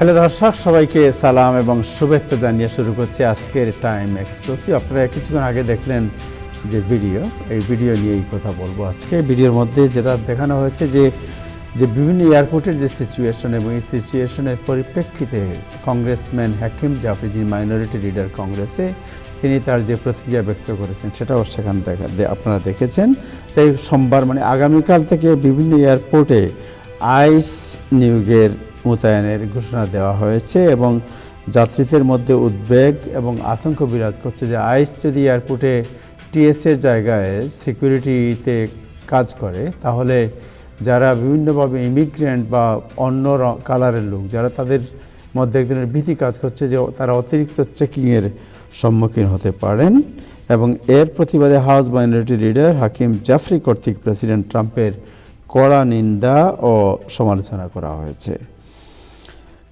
Hello দর্শক, সবাইকে সালাম এবং শুভেচ্ছা জানিয়ে শুরু করছি আজকের টাইম এক্সক্লুসিভ। আপনারা কিছুক্ষণ আগে দেখলেন যে ভিডিও, এই ভিডিও নিয়েই কথা বলবো আজকে। ভিডিওর মধ্যে যেটা দেখানো হয়েছে যে বিভিন্ন এয়ারপোর্টের যে সিচুয়েশন এবং এই সিচুয়েশনের পরিপ্রেক্ষিতে কংগ্রেসম্যান হাকিম জাফরি, যিনি মাইনরিটি লিডার কংগ্রেসে, তিনি তার যে প্রতিক্রিয়া ব্যক্ত করেছেন সেটাও সেখানে আপনারা দেখেছেন। তাই সোমবার মানে আগামীকাল থেকে বিভিন্ন এয়ারপোর্টে আইস নিয়োগের মোতায়েনের ঘোষণা দেওয়া হয়েছে এবং যাত্রীদের মধ্যে উদ্বেগ এবং আতঙ্ক বিরাজ করছে যে আইস যদি এয়ারপোর্টে টিএসের জায়গায় সিকিউরিটিতে কাজ করে, তাহলে যারা বিভিন্নভাবে ইমিগ্রেন্ট বা অন্য কালারের লোক যারা, তাদের মধ্যে এক ধরনের ভীতি কাজ করছে যে তারা অতিরিক্ত চেকিংয়ের সম্মুখীন হতে পারেন। এবং এর প্রতিবাদে হাউস মাইনরিটি লিডার হাকিম জাফরি কর্তৃক প্রেসিডেন্ট ট্রাম্পের কড়া নিন্দা ও সমালোচনা করা হয়েছে।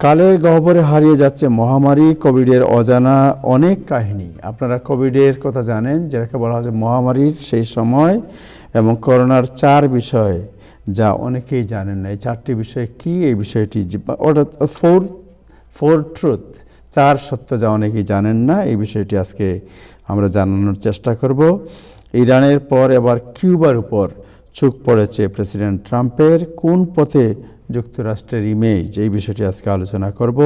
কালের গহ্বরে হারিয়ে যাচ্ছে মহামারী, কোভিডের অজানা অনেক কাহিনী। আপনারা কোভিডের কথা জানেন, যেটাকে বলা হচ্ছে মহামারীর সেই সময়, এবং করোনার 4 বিষয় যা অনেকেই জানেন না। এই 4টি বিষয় কি? এই বিষয়টি অর্থাৎ ফোর ট্রুথ, 4 সত্য যা অনেকেই জানেন না, এই বিষয়টি আজকে আমরা জানানোর চেষ্টা করব। ইরানের পর এবার কিউবার উপর চোখ পড়েছে প্রেসিডেন্ট ট্রাম্পের। কোন পথে যুক্তরাষ্ট্রের ইমেজ, এই বিষয়টি আজকে আলোচনা করব।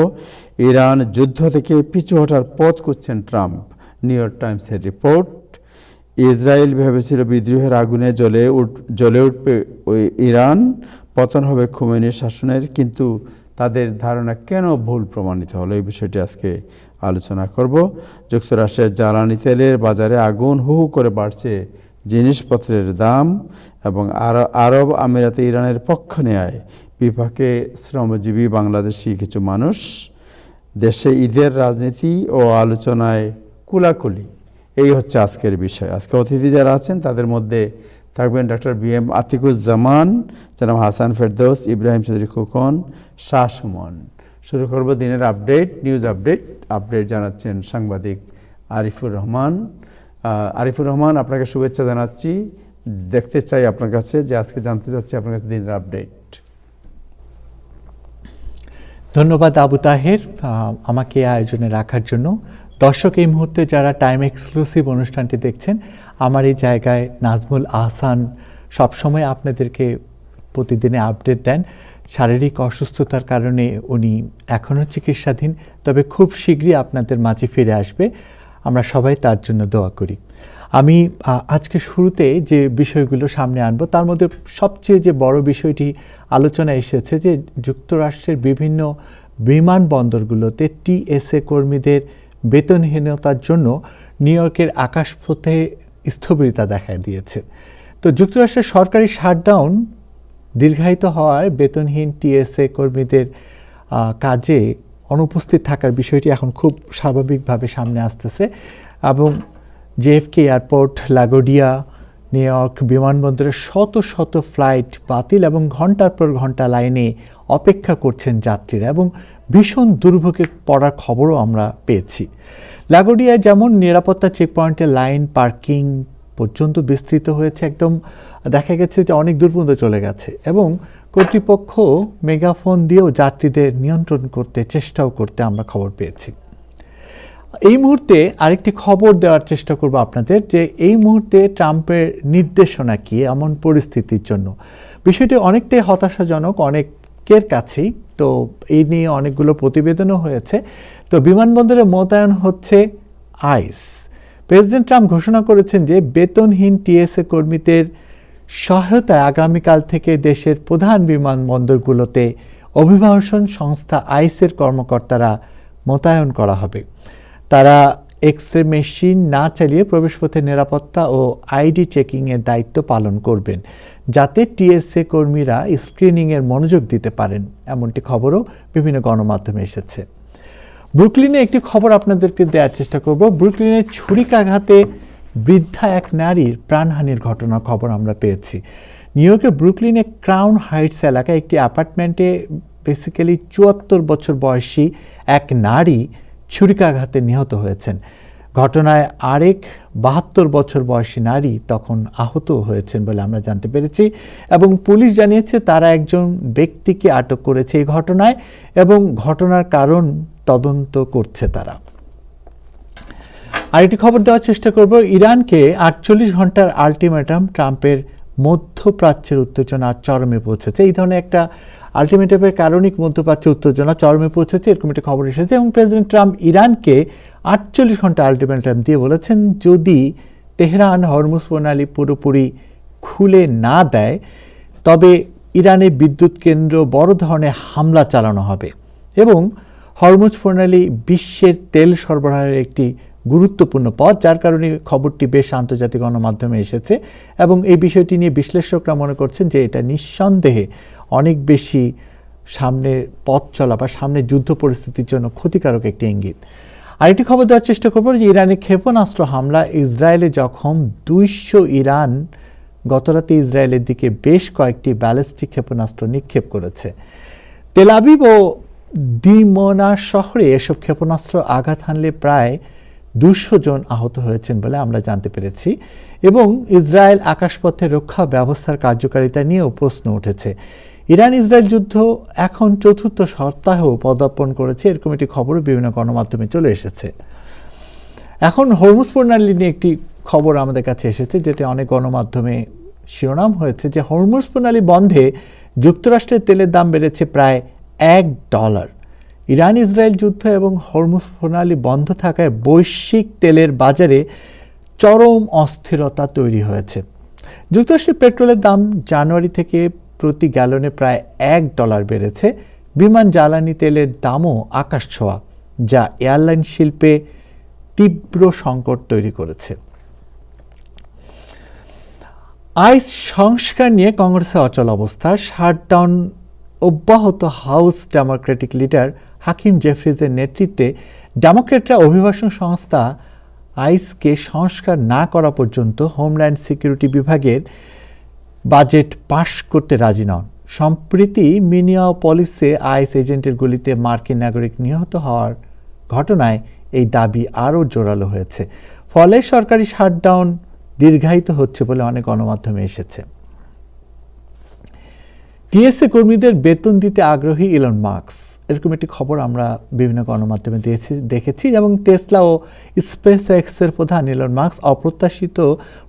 ইরান যুদ্ধ থেকে পিছু হটার পথ খুঁজছেন ট্রাম্প, নিউ ইয়র্ক টাইমসের রিপোর্ট। ইসরায়েল ভেবেছিল বিদ্রোহের আগুনে জ্বলে উঠবে ইরান, পতন হবে খোমেনির শাসনের, কিন্তু তাদের ধারণা কেন ভুল প্রমাণিত হলো, এই বিষয়টি আজকে আলোচনা করব। যুক্তরাষ্ট্রের জ্বালানি তেলের বাজারে আগুন হু হু করে বাড়ছে জিনিসপত্রের দাম, এবং আরব আমিরাতে ইরানের পক্ষ নেয় বিপাকে শ্রমজীবী বাংলাদেশি কিছু মানুষ। দেশে ঈদের রাজনীতি ও আলোচনায় কুলাকুলি, এই হচ্ছে আজকের বিষয়। আজকে অতিথি যারা আছেন তাদের মধ্যে থাকবেন ডক্টর BM আতিকুজ্জামান, জনাব হাসান ফেরদৌস, ইব্রাহিম চৌধুরী খোকন, শাহ সুমন। শুরু করব দিনের আপডেট, নিউজ আপডেট জানাচ্ছেন সাংবাদিক আরিফুর রহমান। আপনাকে শুভেচ্ছা জানাচ্ছি। দেখতে চাই আপনার কাছে যে আজকে জানতে চাচ্ছি আপনার কাছে দিনের আপডেট। ধন্যবাদ আবু তাহের, আমাকে আয়োজনে রাখার জন্য। দর্শক, এই মুহূর্তে যারা টাইম এক্সক্লুসিভ অনুষ্ঠানটি দেখছেন, আমার এই জায়গায় নাজমুল আহসান সবসময় আপনাদেরকে প্রতিদিনে আপডেট দেন। শারীরিক অসুস্থতার কারণে উনি এখনও চিকিৎসাধীন, তবে খুব শীঘ্রই আপনাদের মাঝে ফিরে আসবে। আমরা সবাই তার জন্য দোয়া করি। আমি আজকে শুরুতে যে বিষয়গুলো সামনে আনবো, তার মধ্যে সবচেয়ে যে বড় বিষয়টি আলোচনা এসেছে যে যুক্তরাষ্ট্রের বিভিন্ন বিমানবন্দরগুলোতে TSA কর্মীদের বেতনহীনতার জন্য নিউ ইয়র্কের আকাশপথে স্থবিরতা দেখা দিয়েছে। তো যুক্তরাষ্ট্রের সরকারি শাটডাউন দীর্ঘায়িত হওয়ায় বেতনহীন TSA কর্মীদের কাজে অনুপস্থিত থাকার বিষয়টি এখন খুব স্বাভাবিকভাবে সামনে আসতেছে, এবং JFK এয়ারপোর্ট, লাগোডিয়া, নিউ ইয়র্ক বিমানবন্দরের শত শত ফ্লাইট বাতিল এবং ঘন্টার পর ঘন্টা লাইনে অপেক্ষা করছেন যাত্রীরা, এবং ভীষণ দুর্ভোগে পড়ার খবরও আমরা পেয়েছি। লাগোডিয়ায় যেমন নিরাপত্তা চেকপয়েন্টে লাইন পার্কিং পর্যন্ত বিস্তৃত হয়েছে, একদম দেখা গেছে যে অনেক দূর পর্যন্ত চলে গেছে, এবং কর্তৃপক্ষ মেগাফোন দিয়েও যাত্রীদের নিয়ন্ত্রণ করতে চেষ্টাও করতে আমরা খবর পেয়েছি। এই মুহূর্তে আরেকটি খবর দেওয়ার চেষ্টা করব আপনাদের, যে এই মুহূর্তে ট্রাম্পের নির্দেশনা কি এমন পরিস্থিতির জন্য। বিষয়টি অনেকটাই হতাশাজনক অনেকের কাছেই। তো এই নিয়ে অনেকগুলো প্রতিবেদনও হয়েছে। তো বিমানবন্দরে মোতায়েন হচ্ছে আইস। প্রেসিডেন্ট ট্রাম্প ঘোষণা করেছেন যে বেতনহীন TSA কর্মীদের সহায়তায় আগামীকাল থেকে দেশের প্রধান বিমানবন্দরগুলোতে অভিবাসন সংস্থা আইসের কর্মকর্তারা মোতায়েন করা হবে। তারা এক্স-রে মেশিন না চালিয়ে প্রবেশপথের নিরাপত্তা ও আইডি চেকিংয়ের দায়িত্ব পালন করবেন, যাতে TSA কর্মীরা স্ক্রিনিংয়ের মনোযোগ দিতে পারেন, এমনটি খবরও বিভিন্ন গণমাধ্যমে এসেছে। ব্রুকলিনে একটি খবর আপনাদেরকে দেওয়ার চেষ্টা করব। ব্রুকলিনের ছুরিকাঘাতে বৃদ্ধা এক নারীর প্রাণহানির ঘটনার খবর আমরা পেয়েছি। নিউ ইয়র্কের ব্রুকলিনে ক্রাউন হাইটস এলাকায় একটি অ্যাপার্টমেন্টে বেসিক্যালি 74 বছর বয়সী এক নারী ছুরিকাঘাতে নিহত হয়েছেন। ঘটনায় আরেক ৭২ বছর বয়সী নারী তখন আহত হয়েছেন বলে আমরা জানতে পেরেছি এবং পুলিশ জানিয়েছে তারা একজন ব্যক্তিকে আটক করেছে এই ঘটনায় এবং ঘটনার কারণ তদন্ত করছে তারা। আরেকটি খবর দেওয়ার চেষ্টা করব, ইরানকে ৪৮ ঘন্টার আলটিমেটাম, ট্রাম্পের মধ্যপ্রাচ্যের উত্তেজনা চরমে পৌঁছেছে। এই ধরনের একটা আলটিমেটামের কারণে মধ্যপ্রাচ্যের উত্তেজনা চরমে পৌঁছেছে, এরকম একটা খবর এসেছে এবং প্রেসিডেন্ট ট্রাম্প ইরানকে ৪৮ ঘন্টা আলটিমেটাম দিয়ে বলেছেন যদি তেহরান হরমুজ প্রণালী পুরোপুরি খুলে না দেয় তবে ইরানে বিদ্যুৎ কেন্দ্র বড় ধরনের হামলা চালানো হবে এবং হরমুজ প্রণালী বিশ্বের তেল সরবরাহের একটি গুরুত্বপূর্ণ পথ, যার কারণে খবরটি বেশ আন্তর্জাতিক গণমাধ্যমে এসেছে এবং এই বিষয়টি নিয়ে বিশ্লেষকরা মনে করছেন যে এটা নিঃসন্দেহে অনেক বেশি সামনে পথ চলা বা সামনে যুদ্ধ পরিস্থিতির জন্য ক্ষতিকারক একটি ইঙ্গিত। আরেকটি খবর দেওয়ার চেষ্টা করব যে ইরানের ক্ষেপণাস্ত্র হামলা, ইসরায়েলে জখম ২০০। ইরান গতরাতে ইসরায়েলের দিকে বেশ কয়েকটি ব্যালিস্টিক ক্ষেপণাস্ত্র নিক্ষেপ করেছে। তেল আবিব ও দিমনা শহরে এসব ক্ষেপণাস্ত্র আঘাত হানলে প্রায় ২০০ জন আহত হয়েছেন বলে আমরা জানতে পেরেছি এবং ইসরায়েল আকাশপথে রক্ষা ব্যবস্থার কার্যকারিতা নিয়েও প্রশ্ন উঠেছে। ইরান ইসরায়েল যুদ্ধ এখন ৪র্থ সপ্তাহেও পদার্পণ করেছে, এরকম একটি খবরও বিভিন্ন গণমাধ্যমে চলে এসেছে। এখন হরমুজ প্রণালী নিয়ে একটি খবর আমাদের কাছে এসেছে, যেটা অনেক গণমাধ্যমে শিরোনাম হয়েছে যে হরমুজ প্রণালী বন্ধে যুক্তরাষ্ট্রের তেলের দাম বেড়েছে প্রায় $1। ইরান ইসরায়েল যুদ্ধ এবং হরমুজ প্রণালী বন্ধ থাকায় বৈশ্বিক তেলের বাজারে চরম অস্থিরতা তৈরি হয়েছে। যুক্তরাষ্ট্রের পেট্রোলের দাম জানুয়ারি থেকে প্রতি গ্যালনে প্রায় $1 বেড়েছে। বিমান জ্বালানি তেলের দামও আকাশ ছোঁয়া, যা এয়ারলাইন শিল্পে তীব্র সংকট তৈরি করেছে। আইস সংস্কার নিয়ে কংগ্রেসে অচল অবস্থা, শাটডাউন অব্যাহত। হাউস ডেমোক্রেটিক লিডার হাকিম জেফ্রিজের নেতৃত্বে ডেমোক্রেটরা অভিবাসন সংস্থা আইসকে সংস্কার না করা পর্যন্ত হোমল্যান্ড সিকিউরিটি বিভাগের বাজেট পাশ করতে রাজি নন। সম্প্রতি মিনিয়াপলিসে আইস এজেন্টের গুলিতে মার্কিন নাগরিক নিহত হওয়ার ঘটনায় এই দাবি আরও জোরালো হয়েছে, ফলে সরকারি শাটডাউন দীর্ঘায়িত হচ্ছে বলে অনেক গণমাধ্যমে এসেছে। টিএসএ কর্মীদের বেতন দিতে আগ্রহী ইলন মাস্ক, এরকম একটি খবর আমরা বিভিন্ন গণমাধ্যমে দেখেছি এবং টেসলা ও স্পেস এক্সের প্রধান ইলন মাস্ক অপ্রত্যাশিত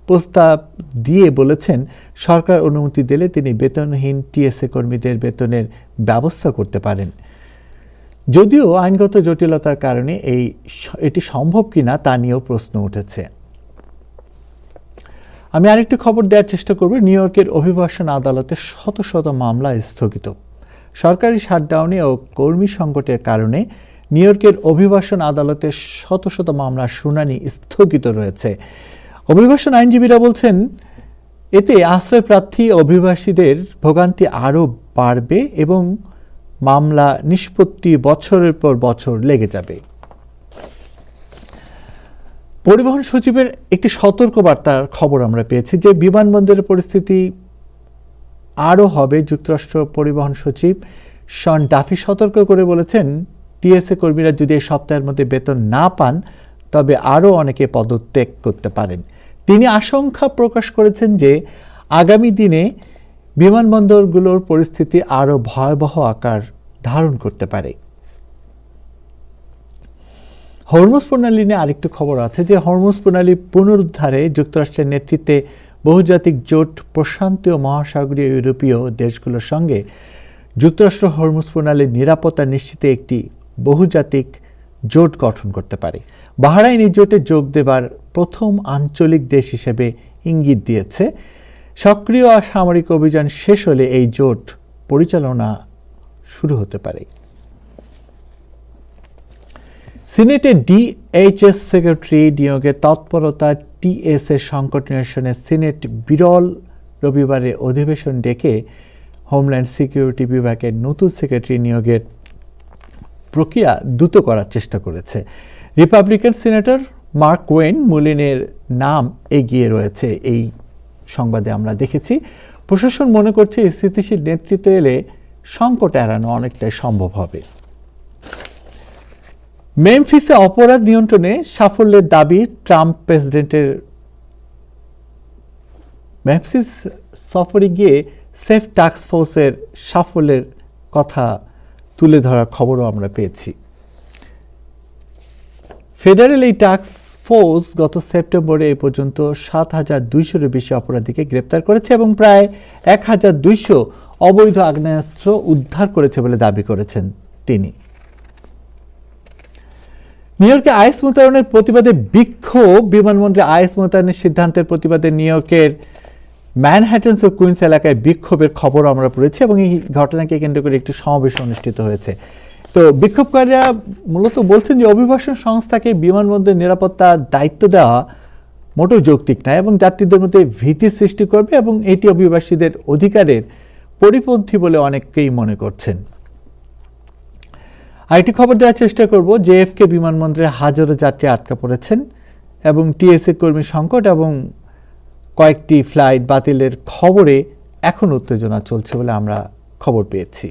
প্রস্তাব দিয়ে বলেছেন সরকার অনুমতি দিলে তিনি বেতনহীন টিএসএ কর্মীদের বেতনের ব্যবস্থা করতে পারেন। যদিও আইনগত জটিলতার কারণে এটি সম্ভব কিনা তা নিয়েও প্রশ্ন উঠেছে। আমি আরেকটি খবর দেওয়ার চেষ্টা করব, নিউ ইয়র্কের অভিবাসন আদালতে শত শত মামলা স্থগিত। সরকারি শাটডাউনে ও কর্মী সংকটের কারণে নিউ ইয়র্কের অভিবাসন আদালতে শত শত মামলার শুনানি স্থগিত রয়েছে। অভিবাসন আইনজীবীরা বলছেন এতে আশ্রয়প্রার্থী অভিবাসীদের ভোগান্তি আরও বাড়বে এবং মামলা নিষ্পত্তি বছরের পর বছর লেগে যাবে। পরিবহন সচিবের একটি সতর্কবার্তার খবর আমরা পেয়েছি যে বিমানবন্দরের পরিস্থিতি আরও হবে। যুক্তরাষ্ট্র পরিবহন সচিব শন ডাফি সতর্ক করে বলেছেন টিএসএ কর্মীরা যদি এই সপ্তাহের মধ্যে বেতন না পান তবে আরও অনেকে পদত্যাগ করতে পারেন। তিনি আশঙ্কা প্রকাশ করেছেন যে আগামী দিনে বিমানবন্দরগুলোর পরিস্থিতি আরও ভয়াবহ আকার ধারণ করতে পারে। হরমুজ প্রণালী নিয়ে আরেকটি খবর আছে যে হরমুজ প্রণালী পুনরুদ্ধারে যুক্তরাষ্ট্রের নেতৃত্বে বহুজাতিক জোট প্রশান্তীয় মহাসাগরীয় ইউরোপীয় দেশগুলোর সঙ্গে যুক্তরাষ্ট্র হরমুজ প্রণালীর নিরাপত্তা নিশ্চিতে একটি বহুজাতিক জোট গঠন করতে পারে। বাহরাইন এই জোটে যোগ দেবার প্রথম আঞ্চলিক দেশ হিসেবে ইঙ্গিত দিয়েছে। সক্রিয় সামরিক অভিযান শেষ হলে এই জোট পরিচালনা শুরু হতে পারে। সিনেটে ডিএইচএস সেক্রেটারি নিয়োগের তৎপরতা, টিএসএ সংকট নিরসনে সিনেট বিরল রবিবারে অধিবেশন ডেকে হোমল্যান্ড সিকিউরিটি বিভাগের নতুন সেক্রেটারি নিয়োগের প্রক্রিয়া দ্রুত করার চেষ্টা করেছে। রিপাবলিকান সিনেটর মার্ক ওয়েন মুলিনের নাম এগিয়ে রয়েছে এই সংবাদে আমরা দেখেছি। প্রশাসন মনে করছে স্থিতিশীল নেতৃত্ব এলে সংকট এড়ানো অনেকটাই সম্ভব হবে। মেমফিসে অপরাধ নিয়ন্ত্রণে সাফল্যের দাবি ট্রাম্প প্রেসিডেন্টের। মেমফিস সফরে গিয়ে সেফ টাস্ক ফোর্সের সাফল্যের কথা তুলে ধরার খবরও আমরা পেয়েছি। ফেডারেল এই টাস্ক ফোর্স গত সেপ্টেম্বরে এই পর্যন্ত ৭,২০০-এর বেশি অপরাধীকে গ্রেপ্তার করেছে এবং প্রায় ১,২০০ অবৈধ আগ্নেয়াস্ত্র উদ্ধার করেছে বলে দাবি করেছেন তিনি। নিউ ইয়র্কে আইএস মোতায়েনের প্রতিবাদে বিক্ষোভ। বিমানবন্দরে আইএস মোতায়েনের সিদ্ধান্তের প্রতিবাদে নিউ ইয়র্কের ম্যানহাটন ও কুইন্স এলাকায় বিক্ষোভের খবর আমরা পড়েছি এবং এই ঘটনাকে কেন্দ্র করে একটি সমাবেশ অনুষ্ঠিত হয়েছে। তো বিক্ষোভকারীরা মূলত বলছেন যে অভিবাসন সংস্থাকে বিমানবন্দরের নিরাপত্তার দায়িত্ব দেওয়া মোটেও যৌক্তিক নয় এবং যাত্রীদের মধ্যে ভীতি সৃষ্টি করবে এবং এটি অভিবাসীদের অধিকারের পরিপন্থী বলে অনেকেই মনে করছেন। আরেকটি খবর দেওয়ার চেষ্টা করব, জেএফকে বিমানবন্দরে হাজারো যাত্রী আটকা পড়েছেন এবং টিএসএ কর্মী সংকট এবং কয়েকটি ফ্লাইট বাতিলের খবরে এখন উত্তেজনা চলছে বলে আমরা খবর পেয়েছি।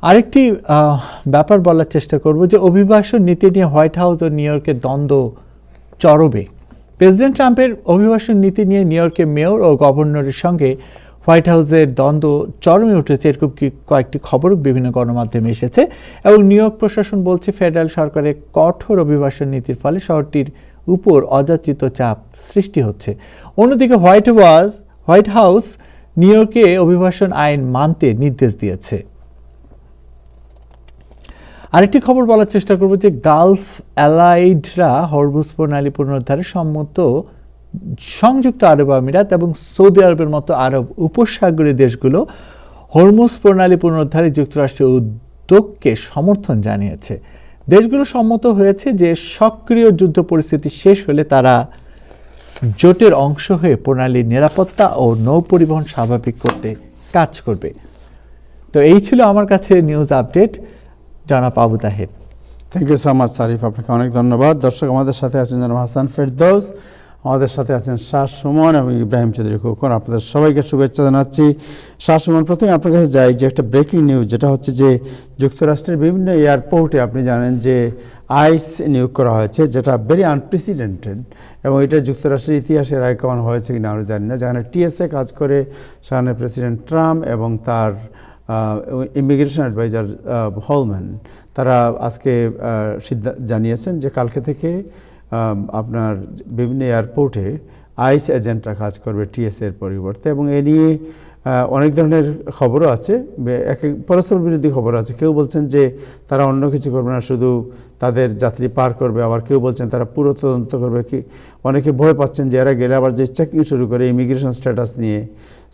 আরেকটি ব্যাপার বলার চেষ্টা করব যে অভিবাসন নীতি নিয়ে হোয়াইট হাউস ও নিউ ইয়র্কের দ্বন্দ্ব চরমে। প্রেসিডেন্ট ট্রাম্পের অভিবাসন নীতি নিয়ে নিউ ইয়র্কের মেয়র ও গভর্নরের সঙ্গে হোয়াইট হাউসের দ্বন্দ্ব চরমে উঠেছে, এরকম কয়েকটি খবর বিভিন্ন গণমাধ্যমে এসেছে এবং নিউ ইয়র্ক প্রশাসন বলছে ফেডারেল সরকারের কঠোর অভিবাসন নীতির ফলে শহরটির উপর অযাচিত চাপ সৃষ্টি হচ্ছে। অন্যদিকে হোয়াইট হাউস নিউ ইয়র্কে অভিবাসন আইন মানতে নির্দেশ দিয়েছে। আরেকটি খবর বলার চেষ্টা করব যে গালফ অ্যালাইডরা হরমুজ প্রণালী পুনরুদ্ধারে সম্মত সংযুক্ত আরব আমিরাত এবং সৌদি আরবের মতো আরব উপসাগরীয় দেশগুলো হরমুজ প্রণালী পুনরুদ্ধারে যুক্তরাষ্ট্রের উদ্যোগকে সমর্থন জানিয়েছে। দেশগুলো সম্মত হয়েছে যে সক্রিয় যুদ্ধ পরিস্থিতি শেষ হলে তারা জোটের অংশ হয়ে প্রণালীর নিরাপত্তা ও নৌ পরিবহন স্বাভাবিক করতে কাজ করবে। তো এই ছিল আমার কাছে নিউজ আপডেট। জনাব Abu Taher, thank you so much সারিফ, আপনাকে অনেক ধন্যবাদ। দর্শক, আমাদের সাথে আছেন জনাব হাসান ফেরদৌস, আমাদের সাথে আছেন শাহ সুমন এবং ইব্রাহিম চৌধুরী খোকন। আপনাদের সবাইকে শুভেচ্ছা জানাচ্ছি। শাহ সুমন, প্রথমে আপনার কাছে যাই যে একটা ব্রেকিং নিউজ, যেটা হচ্ছে যে যুক্তরাষ্ট্রের বিভিন্ন এয়ারপোর্টে আপনি জানেন যে আইস নিয়োগ করা হয়েছে, যেটা ভেরি আনপ্রেসিডেন্টেড এবং এটা যুক্তরাষ্ট্রের ইতিহাসের আগে কখনো হয়েছে কিনা আমরা জানি না। যেখানে টিএসএ কাজ করে সেখানে প্রেসিডেন্ট ট্রাম্প এবং তার ইমিগ্রেশন অ্যাডভাইজার হলম্যান, তারা আজকে জানিয়েছেন যে কালকে থেকে আপনার বিভিন্ন এয়ারপোর্টে আইস এজেন্টরা কাজ করবে টিএসএর পরিবর্তে এবং এ নিয়ে অনেক ধরনের খবরও আছে, পরস্পর বিরোধী খবর আছে। কেউ বলছেন যে তারা অন্য কিছু করবে না, শুধু তাদের যাত্রী পার করবে, আবার কেউ বলছেন তারা পুরো তদন্ত করবে। কি অনেকে ভয় পাচ্ছেন যে এরা গেলে আবার যে চেকিং শুরু করে ইমিগ্রেশন স্ট্যাটাস নিয়ে।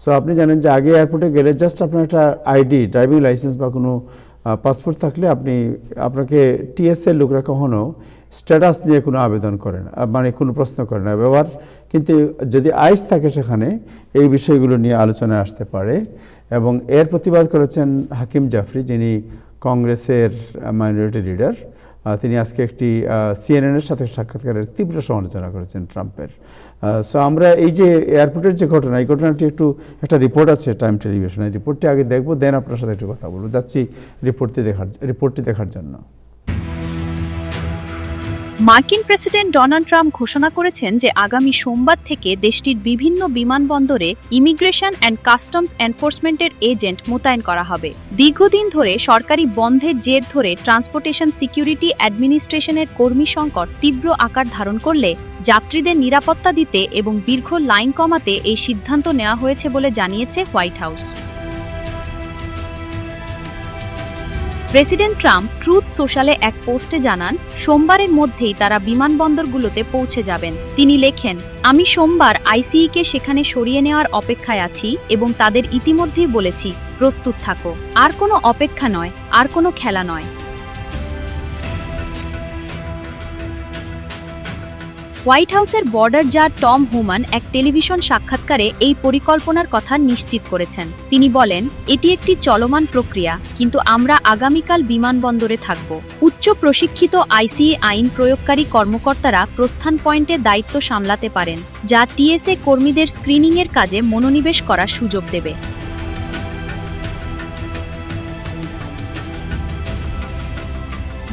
সো আপনি জানেন যে আগে এয়ারপোর্টে গেলে জাস্ট আপনার একটা আইডি, ড্রাইভিং লাইসেন্স বা কোনো পাসপোর্ট থাকলে আপনাকে টিএসএর লোকরা কখনো স্ট্যাটাস নিয়ে কোনো আবেদন করে না, মানে কোনো প্রশ্ন করে না ব্যবহার। কিন্তু যদি আইস থাকে সেখানে এই বিষয়গুলো নিয়ে আলোচনায় আসতে পারে এবং এর প্রতিবাদ করেছেন হাকিম জাফরি, যিনি কংগ্রেসের মাইনরিটি লিডার। তিনি আজকে একটি সিএনএনের সাথে সাক্ষাৎকারের তীব্র সমালোচনা করেছেন ট্রাম্পের। সো আমরা এই যে এয়ারপোর্টের যে ঘটনা, এই ঘটনাটি একটা রিপোর্ট আছে টাইম টেলিভিশনে, রিপোর্টটি আগে দেখবো, দেন আপনার সাথে একটু কথা বলবো। যাচ্ছি রিপোর্টটি দেখার জন্য। মার্কিন প্রেসিডেন্ট ডোনাল্ড ট্রাম্প ঘোষণা করেছেন যে আগামী সোমবার থেকে দেশটির বিভিন্ন বিমানবন্দরে ইমিগ্রেশন অ্যান্ড কাস্টমস এনফোর্সমেন্টের এজেন্ট মোতায়েন করা হবে। দীর্ঘদিন ধরে সরকারি বন্ধের জের ধরে ট্রান্সপোর্টেশন সিকিউরিটি অ্যাডমিনিস্ট্রেশনের কর্মী সংকট তীব্র আকার ধারণ করলে যাত্রীদের নিরাপত্তা দিতে এবং দীর্ঘ লাইন কমাতে এই সিদ্ধান্ত নেওয়া হয়েছে বলে জানিয়েছে White House. President Trump Truth সোশ্যালে এক পোস্টে জানান, সোমবারের মধ্যেই তারা বিমানবন্দরগুলোতে পৌঁছে যাবেন। তিনি লেখেন, আমি সোমবার আইসিইকে সেখানে সরিয়ে নেওয়ার অপেক্ষায় আছি এবং তাদের ইতিমধ্যেই বলেছি প্রস্তুত থাকো। আর কোনো অপেক্ষা নয়, আর কোনো খেলা নয়। হোয়াইট হাউসের বর্ডার জার টম হুমান এক টেলিভিশন সাক্ষাৎকারে এই পরিকল্পনার কথা নিশ্চিত করেছেন। তিনি বলেন, এটি একটি চলমান প্রক্রিয়া, কিন্তু আমরা আগামীকাল বিমানবন্দরে থাকব। উচ্চ প্রশিক্ষিত আইসিএ আইন প্রয়োগকারী কর্মকর্তারা প্রস্থান পয়েন্টে দায়িত্ব সামলাতে পারেন, যা টিএসএ কর্মীদের স্ক্রিনিংয়ের কাজে মনোনিবেশ করার সুযোগ দেবে।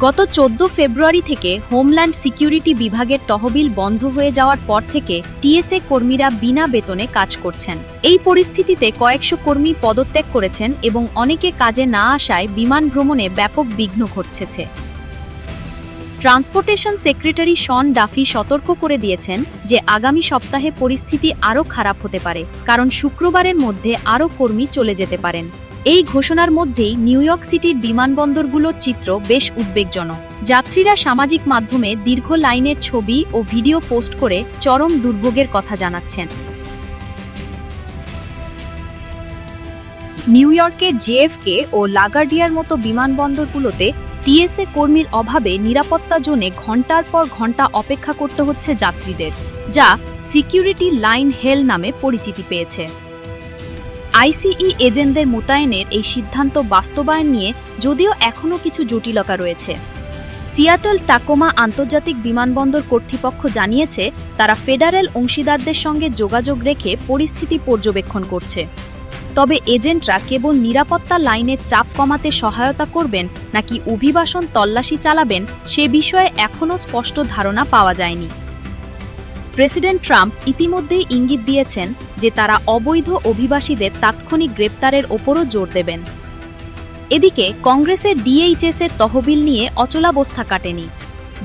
গত 14 ফেব্রুয়ারি থেকে হোমল্যান্ড সিকিউরিটি বিভাগের তহবিল বন্ধ হয়ে যাওয়ার পর থেকে টিএসএ কর্মীরা বিনা বেতনে কাজ করছেন। এই পরিস্থিতিতে কয়েকশো কর্মী পদত্যাগ করেছেন এবং অনেকে কাজে না আসায় বিমান ভ্রমণে ব্যাপক বিঘ্ন ঘটছে। ট্রান্সপোর্টেশন সেক্রেটারি শন ডাফি সতর্ক করে দিয়েছেন যে আগামী সপ্তাহে পরিস্থিতি আরও খারাপ হতে পারে, কারণ শুক্রবারের মধ্যে আরও কর্মী চলে যেতে পারেন। এই ঘোষণার মধ্যেই নিউ ইয়র্ক সিটির বিমানবন্দরগুলোর চিত্র বেশ উদ্বেগজনক। যাত্রীরা সামাজিক মাধ্যমে দীর্ঘ লাইনের ছবি ও ভিডিও পোস্ট করে চরম দুর্ভোগের কথা জানাচ্ছেন। নিউ ইয়র্কের জেএফকে ও লাগার্ডিয়ার মতো বিমানবন্দরগুলোতে টিএসএ কর্মীর অভাবে নিরাপত্তা জোনে ঘণ্টার পর ঘণ্টা অপেক্ষা করতে হচ্ছে যাত্রীদের, যা সিকিউরিটি লাইন হেল নামে পরিচিতি পেয়েছে। আইসিই এজেন্টদের মোতায়েনের এই সিদ্ধান্ত বাস্তবায়ন নিয়ে যদিও এখনও কিছু জটিলতা রয়েছে। সিয়াটল টাকোমা আন্তর্জাতিক বিমানবন্দর কর্তৃপক্ষ জানিয়েছে তারা ফেডারেল অংশীদারদের সঙ্গে যোগাযোগ রেখে পরিস্থিতি পর্যবেক্ষণ করছে। তবে এজেন্টরা কেবল নিরাপত্তা লাইনের চাপ কমাতে সহায়তা করবেন নাকি অভিবাসন তল্লাশি চালাবেন সে বিষয়ে এখনও স্পষ্ট ধারণা পাওয়া যায়নি। প্রেসিডেন্ট ট্রাম্প ইতিমধ্যেই ইঙ্গিত দিয়েছেন যে তারা অবৈধ অভিবাসীদের তাৎক্ষণিক গ্রেপ্তারের ওপরও জোর দেবেন। এদিকে কংগ্রেসের ডিএইচএস-এর তহবিল নিয়ে অচলাবস্থা কাটেনি।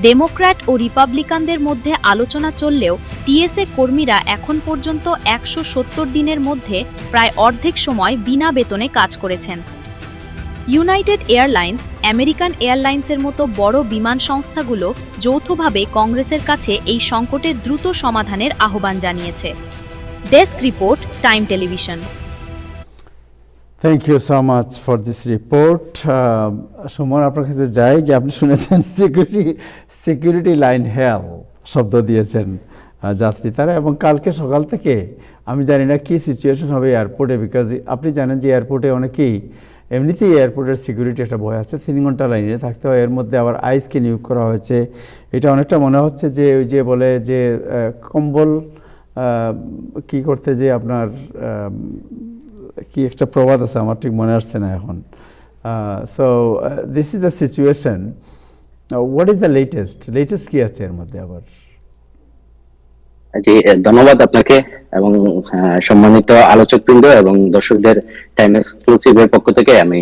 ডেমোক্র্যাট ও রিপাবলিকানদের মধ্যে আলোচনা চললেও টিএসএ কর্মীরা এখন পর্যন্ত 170 দিনের মধ্যে প্রায় অর্ধেক সময় বিনা বেতনে কাজ করেছেন। ইউনাইটেড এয়ারলাইন্স, আমেরিকান এয়ারলাইন্সের মতো বড় বিমান সংস্থাগুলো যৌথভাবে কংগ্রেসের কাছে এই সংকটের দ্রুত সমাধানের আহ্বান জানিয়েছে। Desk report, time television. Thank you so much for this report. Suman, আপনার কাছে যাই যে আপনি শুনেছেন সিকিউরিটি লাইন হেল শব্দ দিয়েছেন যাত্রী তারা, এবং কালকে সকাল থেকে আমি জানি না কী সিচুয়েশন হবে এয়ারপোর্টে, বিকজ আপনি জানেন যে এয়ারপোর্টে অনেকেই এমনিতেই এয়ারপোর্টের সিকিউরিটি একটা ভয় আছে, 3 ঘন্টা লাইনে থাকতে হয়। এর মধ্যে আবার আইসকে নিয়োগ করা হয়েছে। এটা অনেকটা মনে হচ্ছে যে ওই যে বলে যে কম্বল কি করতে, যে আপনার কি একটা প্রবাদ আছে, আমার ঠিক মনে আসছে না এখন। So this is the situation. What is the latest কি আছে এর মধ্যে আবার? জি, ধন্যবাদ আপনাকে এবং সম্মানিত আলোচকবৃন্দ এবং দর্শকদের টাইম এক্সক্লুসিভের পক্ষ থেকে আমি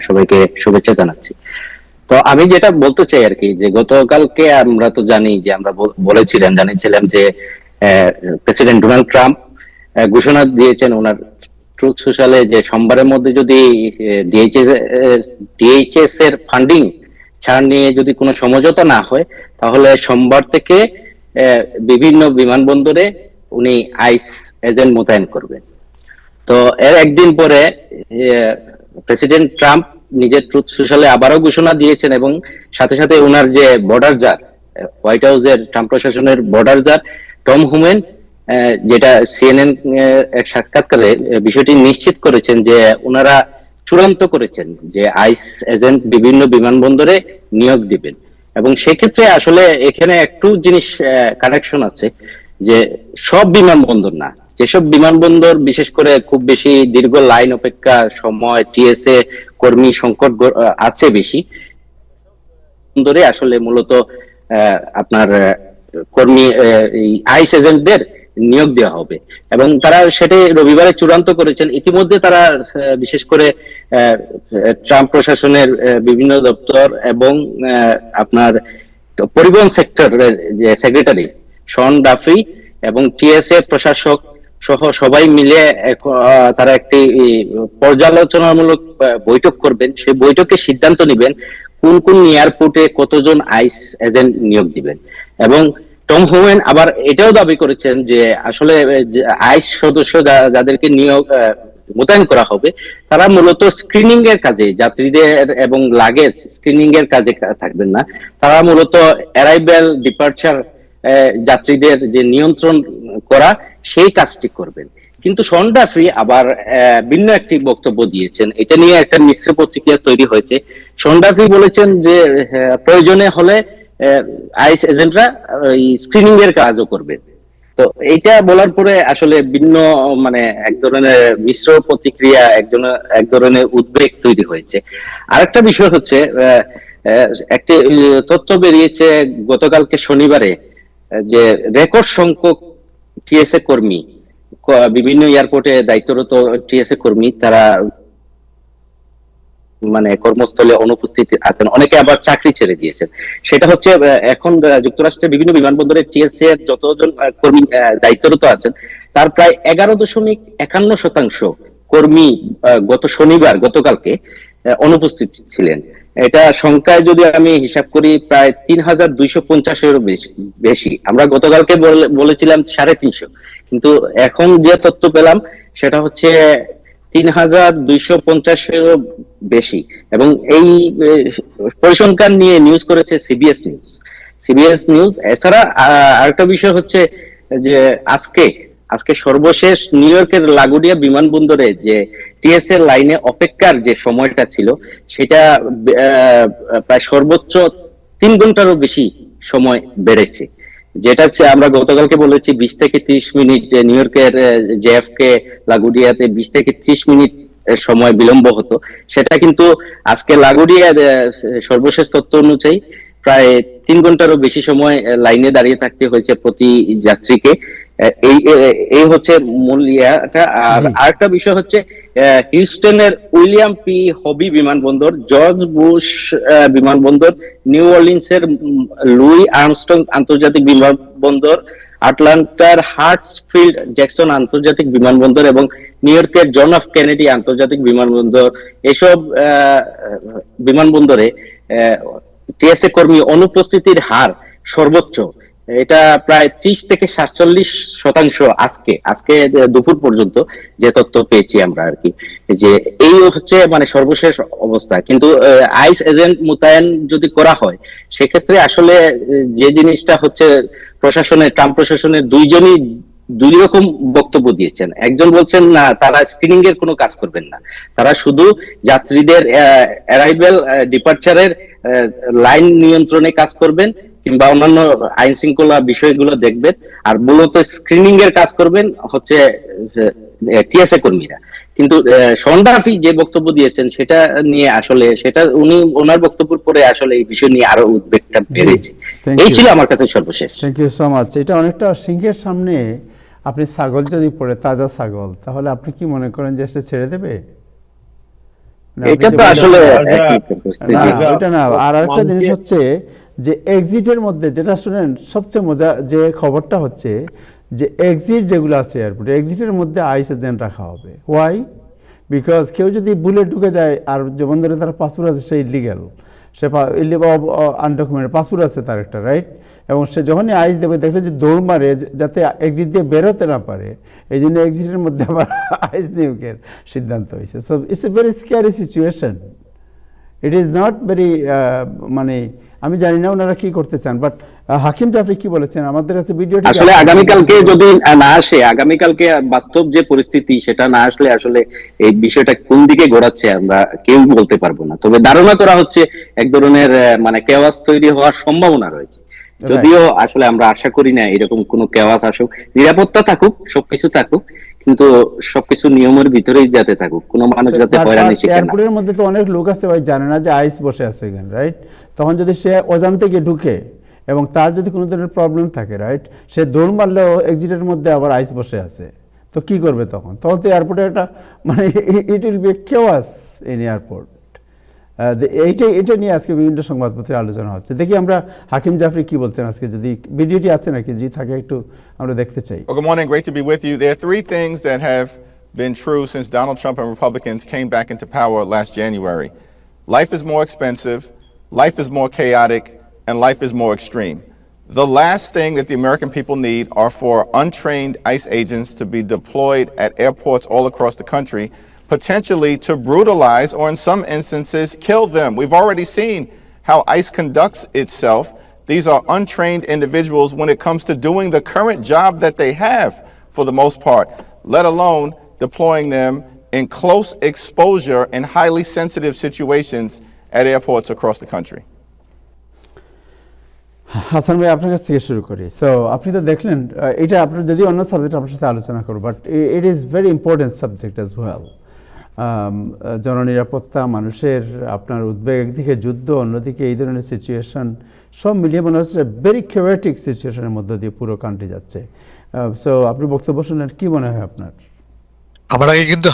সবাইকে শুভেচ্ছা জানাচ্ছি। তো আমি যেটা বলতে চাই আর কি, যে গতকালকে আমরা তো জানি যে আমরা জানিয়েছিলাম যে প্রেসিডেন্ট ডোনাল্ড ট্রাম্প ঘোষণা দিয়েছেন ওনার ট্রুথ সোশ্যালে যে সোমবারের মধ্যে যদি ডিএইচএস এর ফান্ডিং ছাড় নিয়ে যদি কোনো সমঝোতা না হয়, তাহলে সোমবার থেকে বিভিন্ন বিমানবন্দরে উনি আইস এজেন্ট মোতায়েন করবেন। তো এর একদিন পরে প্রেসিডেন্ট ট্রাম্প নিজের ট্রুথ সোশ্যালে আবারও ঘোষণা দিয়েছেন এবং সাথে সাথে ওনার যে বর্ডার জার, হোয়াইট হাউসের ট্রাম্প প্রশাসনের বর্ডার জার টম হুমেন, যেটা সিএনএন এক সাক্ষাৎকারে বিষয়টি নিশ্চিত করেছেন যে ওনারা চূড়ান্ত করেছেন যে আইস এজেন্ট বিভিন্ন বিমানবন্দরে নিয়োগ দিবেন। এবং সেক্ষেত্রে আসলে এখানে একটু জিনিস কানেকশন আছে, যে সব বিমানবন্দর না, যেসব বিমানবন্দর বিশেষ করে খুব বেশি দীর্ঘ লাইন অপেক্ষা সময়, টিএসএ কর্মী সংকট আছে বেশি, বন্দরে আসলে মূলত আপনার কর্মী আইস এজেন্টদের নিয়োগ দেওয়া হবে এবং তারা সেটা রবিবারে চূড়ান্ত করেছেন। ইতিমধ্যে তারা বিশেষ করে ট্রাম্প প্রশাসনের বিভিন্ন দপ্তর এবং আপনার পরিবহন সেক্টরের যে সেক্রেটারি শন ডাফি এবং টিএসএ প্রশাসক সহ সবাই মিলে তারা একটি পর্যালোচনামূলক বৈঠক করবেন। সেই বৈঠকে সিদ্ধান্ত নেবেন কোন কোন এয়ারপোর্টে কতজন আইস এজেন্ট নিয়োগ দিবেন। এবং টম হোমেন আবার এটাও দাবি করেছেন যে আসলে আইস সদস্য যাদেরকে নিয়োগ মোতায়েন করা হবে তারা মূলত স্ক্রিনিং এর কাজে, যাত্রীদের এবং লাগেজ স্ক্রিনিং এর কাজে থাকবেন না, তারা মূলত অ্যারাইভাল ডিপার্চার যাত্রীদের যে নিয়ন্ত্রণ করা সেই কাজটি করবেন। কিন্তু শন ডাফি আবার ভিন্ন একটি বক্তব্য দিয়েছেন, এটা নিয়ে একটা মিশ্র প্রতিক্রিয়া তৈরি হয়েছে। শন ডাফি বলেছেন যে প্রয়োজনে হলে আইস এজেন্টরা স্ক্রিনিং এর কাজও করবে। তো এইটা বলার পরে আসলে ভিন্ন মানে এক ধরনের মিশ্র প্রতিক্রিয়া, এক ধরনের উদ্বেগ তৈরি হয়েছে। আরেকটা বিষয় হচ্ছে একটি তথ্য বেরিয়েছে গতকালকে শনিবারে, যে রেকর্ড সংখ্যক টিএসএ কর্মী, বিভিন্ন এয়ারপোর্টে দায়িত্বরত টিএসএ কর্মী তারা মানে কর্মস্থলে অনুপস্থিত আছেন, অনেকে আবার চাকরি ছেড়ে দিয়েছেন। সেটা হচ্ছে এখন যুক্তরাষ্ট্রের বিভিন্ন বিমানবন্দরে টিএসএ এর যতজন কর্মী দায়িত্বরত আছেন তার প্রায় 11.51% কর্মী গত শনিবার গতকালকে অনুপস্থিত ছিলেন। এটা সংখ্যায় যদি আমি হিসাব করি প্রায় 3,250-এরও বেশি। আমরা গতকালকে বলেছিলাম 350, কিন্তু এখন যে তথ্য পেলাম সেটা হচ্ছে 3,250-এরও বেশি। এবং এই পরিসংখ্যান নিয়ে নিউজ করেছে সিবিএস নিউজ। এছাড়া আরেকটা বিষয় হচ্ছে যে আজকে সর্বশেষ নিউ ইয়র্কের লাগুডিয়া বিমানবন্দরে যে টিএসএ লাইনে অপেক্ষার যে সময়টা ছিল সেটা প্রায় সর্বোচ্চ 3 ঘন্টারও বেশি সময় বেড়েছে। যেটা আমরা গতকালকে বলেছি 20 থেকে 30 মিনিট নিউ ইয়র্কের জেএফকে লাগুডিয়াতে 20 থেকে 30 মিনিট সময় বিলম্ব হতো, সেটা কিন্তু আজকে লাগুডিয়া সর্বশেষ তথ্য অনুযায়ী প্রায় 3 ঘন্টারও বেশি সময় লাইনে দাঁড়িয়ে থাকতে হয়েছে প্রতি যাত্রীকে। এই হচ্ছে মূল ইয়াটা। আর আরেকটা বিষয় হচ্ছে হিউস্টনের উইলিয়াম পি হবি বিমানবন্দর, জর্জ বুশ বিমানবন্দর, নিউ অর্লিন্সের লুই আর্মস্ট্রং আন্তর্জাতিক বিমানবন্দর, আটলান্টার হার্টসফিল্ড জ্যাকসন আন্তর্জাতিক বিমানবন্দর এবং নিউ ইয়র্কের জন এফ কেনেডি আন্তর্জাতিক বিমানবন্দর, এসব বিমানবন্দরে টিএসএ কর্মী অনুপস্থিতির হার সর্বোচ্চ। এটা প্রায় 30 থেকে 47% আজকে দুপুর পর্যন্ত যে তথ্য পেয়েছি আমরা আর কি, যে এই হচ্ছে মানে সর্বশেষ অবস্থা। কিন্তু আইস এজেন্ট মোতায়েন যদি করা হয় সেক্ষেত্রে আসলে যে জিনিসটা হচ্ছে ট্রাম্প প্রশাসনের দুইজনই দুই রকম বক্তব্য দিয়েছেন। একজন বলছেন না, তারা স্ক্রিনিং এর কোনো কাজ করবেন না, তারা শুধু যাত্রীদের অ্যারাইভেল ডিপার্চারের লাইন নিয়ন্ত্রণে কাজ করবেন কিংবা অন্যান্য আইন শৃঙ্খলা বিষয়গুলো দেখবেন, আর মূলত স্ক্রিনিং এর কাজ করবেন হচ্ছে টিএসএ কর্মীরা। কিন্তু শন ডাফি যে বক্তব্য দিয়েছেন সেটা নিয়ে আসলে ওনার বক্তব্যের পরে আসলে এই বিষয় নিয়ে আরো উদ্বেগটা বেড়েছে। এই ছিল আমার কাছে সর্বশেষ। Thank you so much. এটা অনেকটা সিংহের সামনে আপনি ছাগল যদি পড়ে, তাজা ছাগল, তাহলে আপনি কি মনে করেন যে সে ছেড়ে দেবে? এটা তো আসলে ওইটা না। আর একটা জিনিস হচ্ছে যে এক্সিটের মধ্যে যেটা শুনেন সবচেয়ে মজা যে খবরটা হচ্ছে যে এক্সিট যেগুলো আছে এয়ারপোর্টে, এক্সিটের মধ্যে আইস এজেন্ট রাখা হবে। ওয়াই? বিকজ কেউ যদি বুলেট ঢুকে যায় আর যেমন ধরে তার পাসপোর্ট আছে, সে ইলিগাল, সে আনডকুমেন্টেড পাসপোর্ট আছে তার একটা, রাইট? এবং সে যখনই আইস দেবে দেখবে যে দৌড় মারে যাতে এক্সিট দিয়ে বেরোতে না পারে, এই জন্য এক্সিটের মধ্যে আবার আইস নিয়োগের সিদ্ধান্ত হয়েছে। So it's a very scary situation. It is not very মানে আমি জানি না ওনারা কি করতে চান, বাট হাকিম জাফরি কি বলেছেন আমাদের কাছে ভিডিওটি আসলে আগামীকালকে যদি না আসে, আগামীকালকে বাস্তব যে পরিস্থিতি সেটা না আসলে আসলে এই বিষয়টা কোন দিকে ঘোরাচ্ছে আমরা কেউ বলতে পারবো না। তবে ধারণা করা হচ্ছে এক ধরনের মানে কেওয়াস তৈরি হওয়ার সম্ভাবনা রয়েছে, যদিও আসলে আমরা আশা করি না এরকম কোনো কেওয়াস আসুক। নিরাপত্তা থাকুক, সবকিছু থাকুক, কিন্তু সবকিছু নিয়মের ভিতরেই যাতে থাকুক, কোনো মানুষ যাতে হয়রানি শিকার না। এয়ারপোর্টের মধ্যে তো অনেক লোক আছে ভাই, জানে না যে আইস বসে আছে এখানে, রাইট? তখন যদি সে অজান্তে গিয়ে ঢুকে এবং তার যদি কোনো ধরনের প্রবলেম থাকে, রাইট, সে দৌড় মারলেও এক্সিটের মধ্যে আবার আইস বসে আছে, তো কি করবে তখন? তখন তো এয়ারপোর্টে একটা মানে it will be chaos in airport. এইটা নিয়ে আজকে বিভিন্ন সংবাদপত্রে আলোচনা হচ্ছে। দেখি আমরা হাকিম জাফরি কি বলছেন আজকে, যদি ভিডিওটি আছে নাকি, যদি থাকে একটু আমরা দেখতে চাই। Well, good morning. Great to be with you. There are three things that have been true since Donald Trump and Republicans came back into power last January. Life is more expensive, life is more chaotic, and life is more extreme. The last thing that the American people need are for untrained ICE agents to be deployed at airports all across the country, potentially to brutalize or in some instances kill them. We've already seen how ICE conducts itself. These are untrained individuals when it comes to doing the current job that they have for the most part, let alone deploying them in close exposure and highly sensitive situations at airports across the country. Hasan ভাই, আপনার কাছ থেকে শুরু করি। So আপনি তো দেখলেন, এটা আপনার যদি অন্য সাবজেক্ট আপনার সাথে আলোচনা করবো, but it is very important subject as well. জননিরাপত্তা, মানুষের আপনার উদ্বেগ, একদিকে যুদ্ধ, অন্যদিকে এই ধরনের সিচুয়েশন, সব মিলিয়ে মনে হচ্ছে ভেরি কেওয়েটিক সিচুয়েশনের মধ্য দিয়ে পুরো কান্ট্রি যাচ্ছে। সো আপনি বক্তব্য শুনলেন, কি মনে হয় আপনার? আমার আগে কিন্তু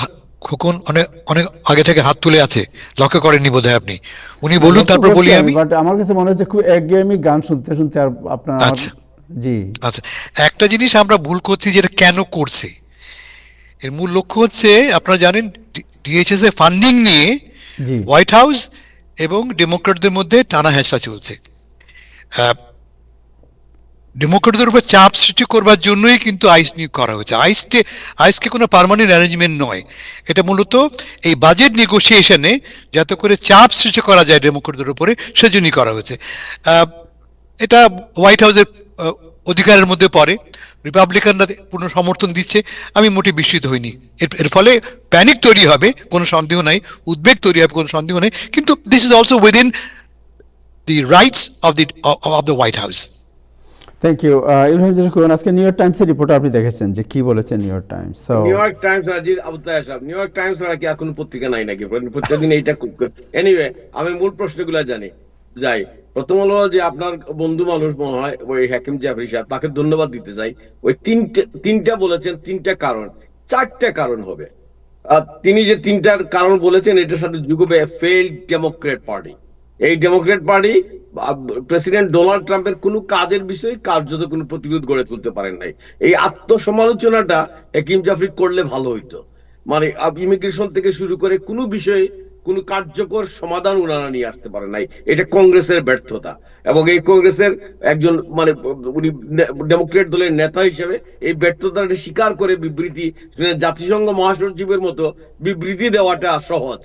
খোকন অনেক অনেক আগে থেকে হাত তুলে আছে, লক্ষ্য করেননি বোধহয় আপনি। উনি বলুন, তারপর বলি আমি। বাট আমার কাছে মনে হচ্ছে খুব একঘেয়েমি গান শুনতে শুনতে আর আপনার। আচ্ছা জি আচ্ছা, একটা জিনিস আমরা ভুল করছি, যেটা কেন করছে, এর মূল লক্ষ্য হচ্ছে, আপনারা জানেন ডিএইচএস এ ফান্ডিং নিয়ে জি হোয়াইট হাউস এবং ডেমোক্রেটদের মধ্যে টানা হেঁচড়া চলছে। ডেমোক্রেটদের উপর চাপ সৃষ্টি করবার জন্যই কিন্তু আইস নিয়োগ করা হয়েছে। আইসকে কোনো পার্মানেন্ট অ্যারেঞ্জমেন্ট নয়, এটা মূলত এই বাজেট নেগোসিয়েশনে যাতে করে চাপ সৃষ্টি করা যায় ডেমোক্রেটদের উপরে, সেজন্যই করা হয়েছে। এটা হোয়াইট হাউসের অধিকারের মধ্যে পড়ে। রিপাবলিকানরা পূর্ণ সমর্থন দিচ্ছে, আমি মোটে বিস্মিত হইনি। এর ফলে প্যানিক তৈরি হবে, কোনো সন্দেহ নাই, উদ্বেগ তৈরি হবে, কোনো সন্দেহ নেই, কিন্তু this is also within the rights of the White House. Thank you. আজকে নিউ ইয়র্ক টাইমসের রিপোর্ট আপনি দেখেছেন যে কি বলেছে New York Times? New York Times, Rajid Abu Taher সাহেব, নিউ ইয়র্ক টাইমস ছাড়া কি আর কোনো পত্রিকা নাই নাকি? প্রত্যেকদিন এইটা। এনিওয়ে, আমি মূল প্রশ্নগুলো জানি যাই। প্রথম হলো যে আপনার বন্ধু মানুষ মনে হয় ওই হাকিম জাফরি সাহেব, তাকে ধন্যবাদ দিতে চাই। ওই তিনটা বলেছেন, তিনটা কারণ, চারটা কারণ হবে। তিনি যে তিনটার কারণ বলেছেন, এটার সাথে যুগবে ফেইল্ড ডেমোক্রেট পার্টি। এই ডেমোক্রেট পার্টি প্রেসিডেন্ট ডোনাল্ড ট্রাম্পের কোনো কাজের বিষয়ে কার্যত কোনো প্রতিরোধ গড়ে তুলতে পারেন নাই। এই আত্মসমালোচনাটা হাকিম জাফরি করলে ভালো হইতো। মানে ইমিগ্রেশন থেকে শুরু করে কোনো বিষয়ে কোনো কার্যকর সমাধান ওনারা নিয়ে আসতে পারে নাই। এটা কংগ্রেসের ব্যর্থতা, এবং এই কংগ্রেসের একজন মানে উনি ডেমোক্রেট দলের নেতা হিসেবে এই ব্যর্থতাটা স্বীকার করে বিবৃতি, জাতিসংঘ মহাসচিবের মতো বিবৃতি দেওয়াটা সহজ,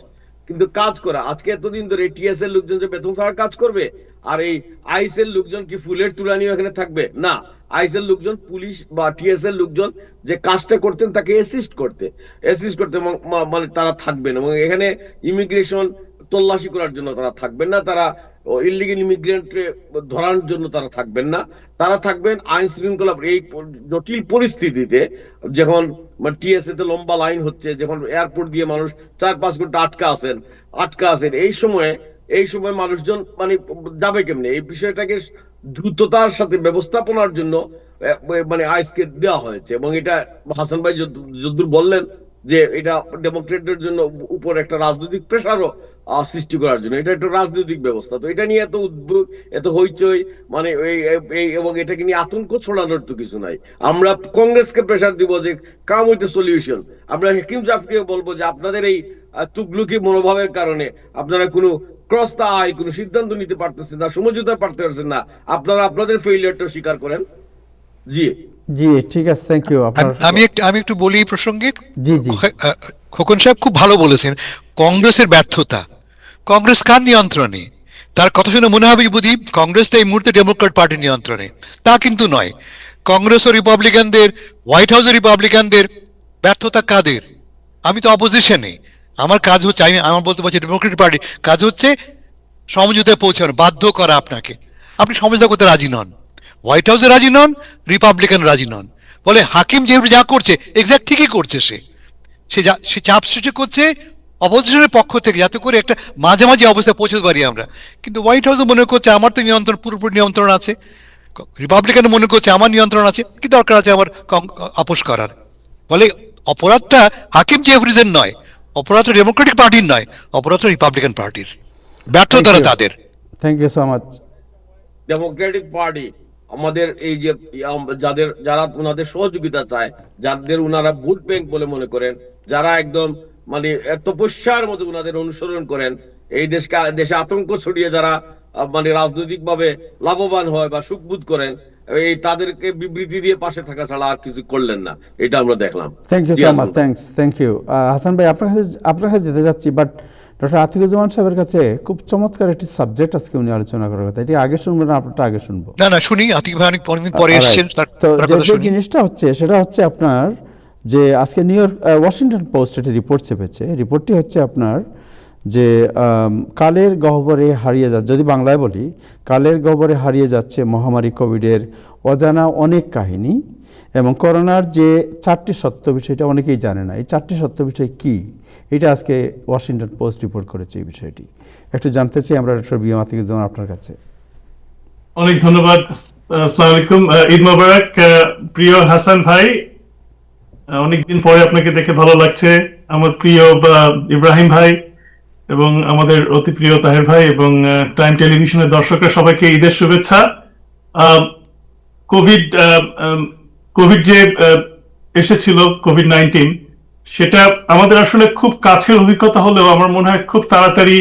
কিন্তু কাজ করা। আজকে এতদিন ধরে টিএস এর লোকজন যে বেতন ছাড়া কাজ করবে, আর এই আইস এর লোকজন কি ফুলের তুলা নিয়ে এখানে থাকবে? না, আইস এর লোকজন, পুলিশ বা টিএস এর লোকজন যে কাজটা করতেন তাকে অ্যাসিস্ট করতে মানে তারা থাকবেন, এবং এখানে ইমিগ্রেশন তল্লাশি করার জন্য তারা থাকবেন না, তারা ইলিগাল ইমিগ্রেন্ট ধরার জন্য তারা থাকবেন না, তারা থাকবেন আইন শৃঙ্খলা। এই জটিল পরিস্থিতিতে যখন টিএসএ তে লম্বা লাইন হচ্ছে, যখন এয়ারপোর্ট দিয়ে মানুষ 4-5 ঘন্টা আটকা আছেন, এই সময় মানুষজন মানে যাবে কেমনে? এই বিষয়টাকে দ্রুততার সাথে ব্যবস্থাপনার জন্য মানে আইসকে দেওয়া হয়েছে, এবং এটা হাসান ভাই যদ্দূর বললেন যে এটা ডেমোক্রেটদের জন্য উপর একটা রাজনৈতিক প্রেসারও সৃষ্টি করার জন্য, এটা একটা রাজনৈতিক ব্যবস্থা। তো এটা নিয়ে এত উদ্বেগ, এত হইচই, মানে এবং এটাকে নিয়ে আতঙ্ক ছড়ানোর তো কিছু নাই। আমরা কংগ্রেসকে প্রেসার দিব যে কাম উইথ সলিউশন। আমরা হাকিম জাফরিকে বলবো যে আপনাদের এই তুগলুকি মনোভাবের কারণে আপনারা কোনো ক্রস দা আই কোনো সিদ্ধান্ত নিতে পারতেছেন না, সমঝোতা পারতে পারছেন না, আপনারা আপনাদের ফেইলিয়ারটা স্বীকার করেন। জি জি ঠিক আছে, থ্যাংক ইউ। আমি একটু বলি এই প্রসঙ্গে। জি জি খোকন সাহেব খুব ভালো বলেছেন, কংগ্রেসের ব্যর্থতা। কংগ্রেস কার নিয়ন্ত্রণে? তার কথা শুনে মনে হবে বুঝি কংগ্রেস এই মুহূর্তে ডেমোক্রেট পার্টির নিয়ন্ত্রণে। তা কিন্তু নয়। কংগ্রেস ও রিপাবলিকানদের, হোয়াইট হাউসের রিপাবলিকানদের ব্যর্থতা কাদের? আমি তো অপোজিশনে, আমার কাজ হচ্ছে, আমার বলতে পারছি ডেমোক্রেট পার্টির কাজ হচ্ছে সমঝোতায় পৌঁছানো, বাধ্য করা আপনাকে। আপনি সমঝোতা করতে রাজি নন, হোয়াইট হাউসে রাজি নন, রিপাবলিকান রাজি নন, বলে হাকিম যেহেতু যা করছে এক্সাক্ট ঠিকই করছে, সে চাপ সৃষ্টি করছে অপোজিশনের পক্ষ থেকে, যাতে করে একটা মাঝামাঝি অবস্থায় পৌঁছতে পারি আমরা। কিন্তু হোয়াইট হাউসে মনে করছে আমার তো নিয়ন্ত্রণ, পুরোপুরি নিয়ন্ত্রণ আছে, রিপাবলিকান মনে করছে আমার নিয়ন্ত্রণ আছে, কি দরকার আছে আমার আপোষ করার? বলে অপরাধটা হাকিম জেফরিজের নয়, অপরাধটা ডেমোক্রেটিক পার্টির নয়, অপরাধটা রিপাবলিকান পার্টির, ব্যর্থতারা তাদের। Thank you so much. Democratic party আমাদের এই যে যারা ওনাদের সহযোগিতা চায়, যাদের ওনারা ভোট ব্যাংক বলে মনে করেন, যারা একদম মানে তপস্যার মতো ওনাদের অনুসরণ করেন, এই দেশে আতঙ্ক ছড়িয়ে যারা মানে রাজনৈতিক ভাবে লাভবান হয় বা সুখবোধ করেন, এই তাদেরকে বিবৃতি দিয়ে পাশে থাকা ছাড়া আর কিছু করলেন না, এটা আমরা দেখলাম। Thank you so much, thank you. Hasan ভাই, আপনার কাছে যেতে যাচ্ছি, বাট ডক্টর আতিকুজ্জামান সাহেবের কাছে খুব চমৎকার একটি সাবজেক্ট আজকে উনি আলোচনা করার কথা, এটি আগে শুনবো না আপনারটা আগে শুনবো? না শুনি, আতিক ভাই অনেক পরে এসেছেন। তো যে জিনিসটা হচ্ছে সেটা হচ্ছে আপনার যে আজকে নিউ ইয়র্ক ওয়াশিংটন পোস্ট একটি রিপোর্ট ছেপেছে। রিপোর্টটি হচ্ছে আপনার যে কালের গহ্বরে হারিয়ে যাচ্ছে, যদি বাংলায় বলি, কালের গহ্বরে হারিয়ে যাচ্ছে মহামারী কোভিডের অজানা অনেক কাহিনী। এবং করোনার যে 4টি সত্য বিষয়, এটা অনেকেই জানে না। এই 4টি সত্য বিষয় কি, এটা আজকে ওয়াশিংটন পোস্ট রিপোর্ট করেছে। এই বিষয়টি একটু জানতে চাই আমরা ডক্টর বি এম আতিকুজ্জামান আপনার কাছে। অনেক ধন্যবাদ। আসসালামু আলাইকুম, ঈদ মোবারক প্রিয় হাসান ভাই। অনেকদিন পরে আপনাকে দেখে ভালো লাগছে। আমার প্রিয় ইব্রাহিম ভাই এবং আমাদের অতি প্রিয় তাহের ভাই এবং টাইম টেলিভিশনের দর্শকরা, সবাইকে ঈদের শুভেচ্ছা। কোভিড যে এসেছিল, কোভিড-19, সেটা আমাদের আসলে খুব কাছের অভিজ্ঞতা হলেও আমার মনে হয় খুব তাড়াতাড়ি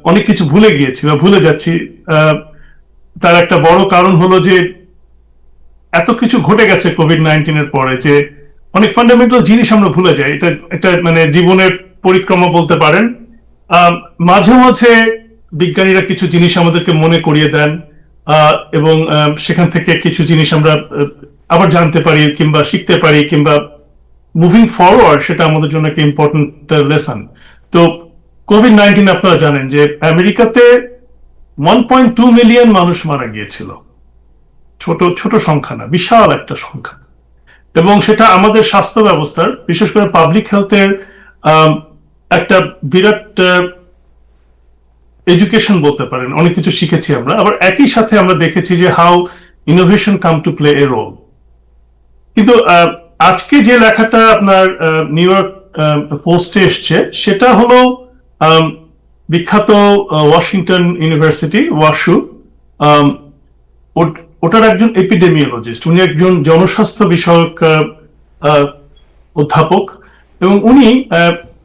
অনেক কিছু ভুলে গিয়েছি বা ভুলে যাচ্ছি। তার একটা বড় কারণ হলো যে এত কিছু ঘটে গেছে কোভিড-19 পরে যে অনেক ফান্ডামেন্টাল জিনিস আমরা ভুলে যাই। এটা মানে জীবনের পরিক্রমা বলতে পারেন। মাঝে মাঝে বিজ্ঞানীরা কিছু জিনিস আমাদেরকে মনে করিয়ে দেন এবং সেখান থেকে কিছু জিনিস আমরা আবার জানতে পারি কিংবা শিখতে পারি, কিংবা মুভিং ফরওয়ার্ড সেটা আমাদের জন্য একটা ইম্পর্টেন্ট লেসন। তো কোভিড-19 আপনারা জানেন যে আমেরিকাতে 1.2 মিলিয়ন মানুষ মারা গিয়েছিল। ছোট সংখ্যা না, বিশাল একটা সংখ্যা। এবং সেটা আমাদের স্বাস্থ্য ব্যবস্থার, বিশেষ করে পাবলিক হেলথের একটা বিরাট এডুকেশন বলতে পারেন। অনেক কিছু শিখেছি আমরা। আবার একই সাথে আমরা দেখেছি যে how innovation come to play a role. কিন্তু আজকে যে লেখাটা আপনার নিউ ইয়র্ক পোস্টে এসছে, সেটা হলো বিখ্যাত ওয়াশিংটন ইউনিভার্সিটি, ওয়াশু, ওটার একজন এপিডেমিওলজিস্ট, উনি একজন জনস্বাস্থ্য বিষয়ক অধ্যাপক, এবং উনি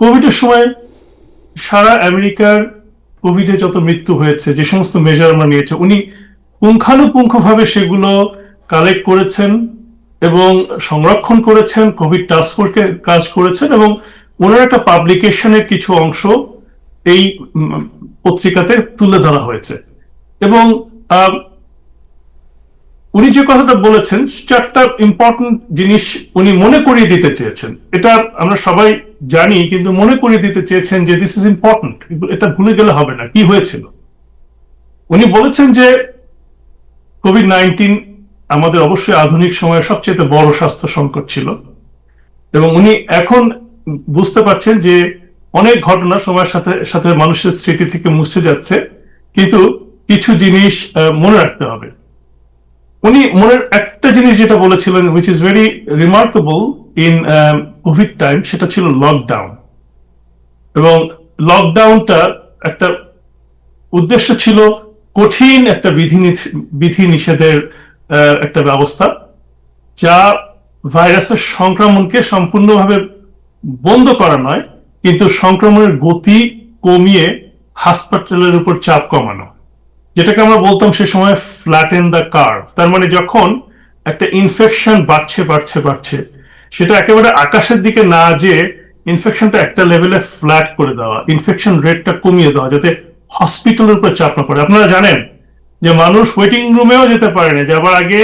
কোভিডের সময় সারা আমেরিকার কোভিডে যত মৃত্যু হয়েছে, যে সমস্ত মেজার আমরা নিয়েছে, উনি পুঙ্খানুপুঙ্খভাবে সেগুলো কালেক্ট করেছেন এবং সংরক্ষণ করেছেন। কোভিড টাস্ক ফোর্সে কাজ করেছেন এবং ওনার একটা পাবলিকেশনের কিছু অংশ এই পত্রিকাতে তুলে ধরা হয়েছে। এবং উনি যে কথাটা বলেছেন, 4টা ইম্পর্টেন্ট জিনিস উনি মনে করিয়ে দিতে চেয়েছেন। এটা আমরা সবাই জানি, কিন্তু মনে করিয়ে দিতে চেয়েছেন যে দিস ইজ ইম্পর্টেন্ট, এটা ভুলে গেলে হবে না কি হয়েছিল। উনি বলেছেন যে কোভিড-19 আমাদের অবশ্যই আধুনিক সময়ে সবচেয়ে বড় স্বাস্থ্য সংকট ছিল, এবং উনি এখন বুঝতে পারছেন যে অনেক ঘটনা সময়ের সাথে সাথে মানুষের স্মৃতি থেকে মুছে যাচ্ছে, কিন্তু কিছু জিনিস মনে রাখতে হবে। উনি মনের একটা জিনিস যেটা বলেছিলেন, which is very remarkable in Covid time, সেটা ছিল লকডাউন। এবং লকডাউনটা একটা উদ্দেশ্য ছিল কঠিন একটা বিধি নিষেধের একটা ব্যবস্থা, যা ভাইরাসের সংক্রমণকে সম্পূর্ণভাবে বন্ধ করা নয়, কিন্তু সংক্রমণের গতি কমিয়ে হাসপাতালের উপর চাপ কমানো, যেটাকে আমরা বলতাম সে সময় ফ্ল্যাটেন দ্য কার্ভ। তার মানে যখন একটা ইনফেকশন বাড়ছে, সেটা একেবারে আকাশের দিকে না যেয়ে ইনফেকশনটা একটা লেভেলে ফ্ল্যাট করে দেওয়া, ইনফেকশন রেটটা কমিয়ে দেওয়া, যাতে হসপিটালের উপর চাপ না পড়ে। আপনারা জানেন যে মানুষ ওয়েটিং রুমেও যেতে পারে না, যাবার আগে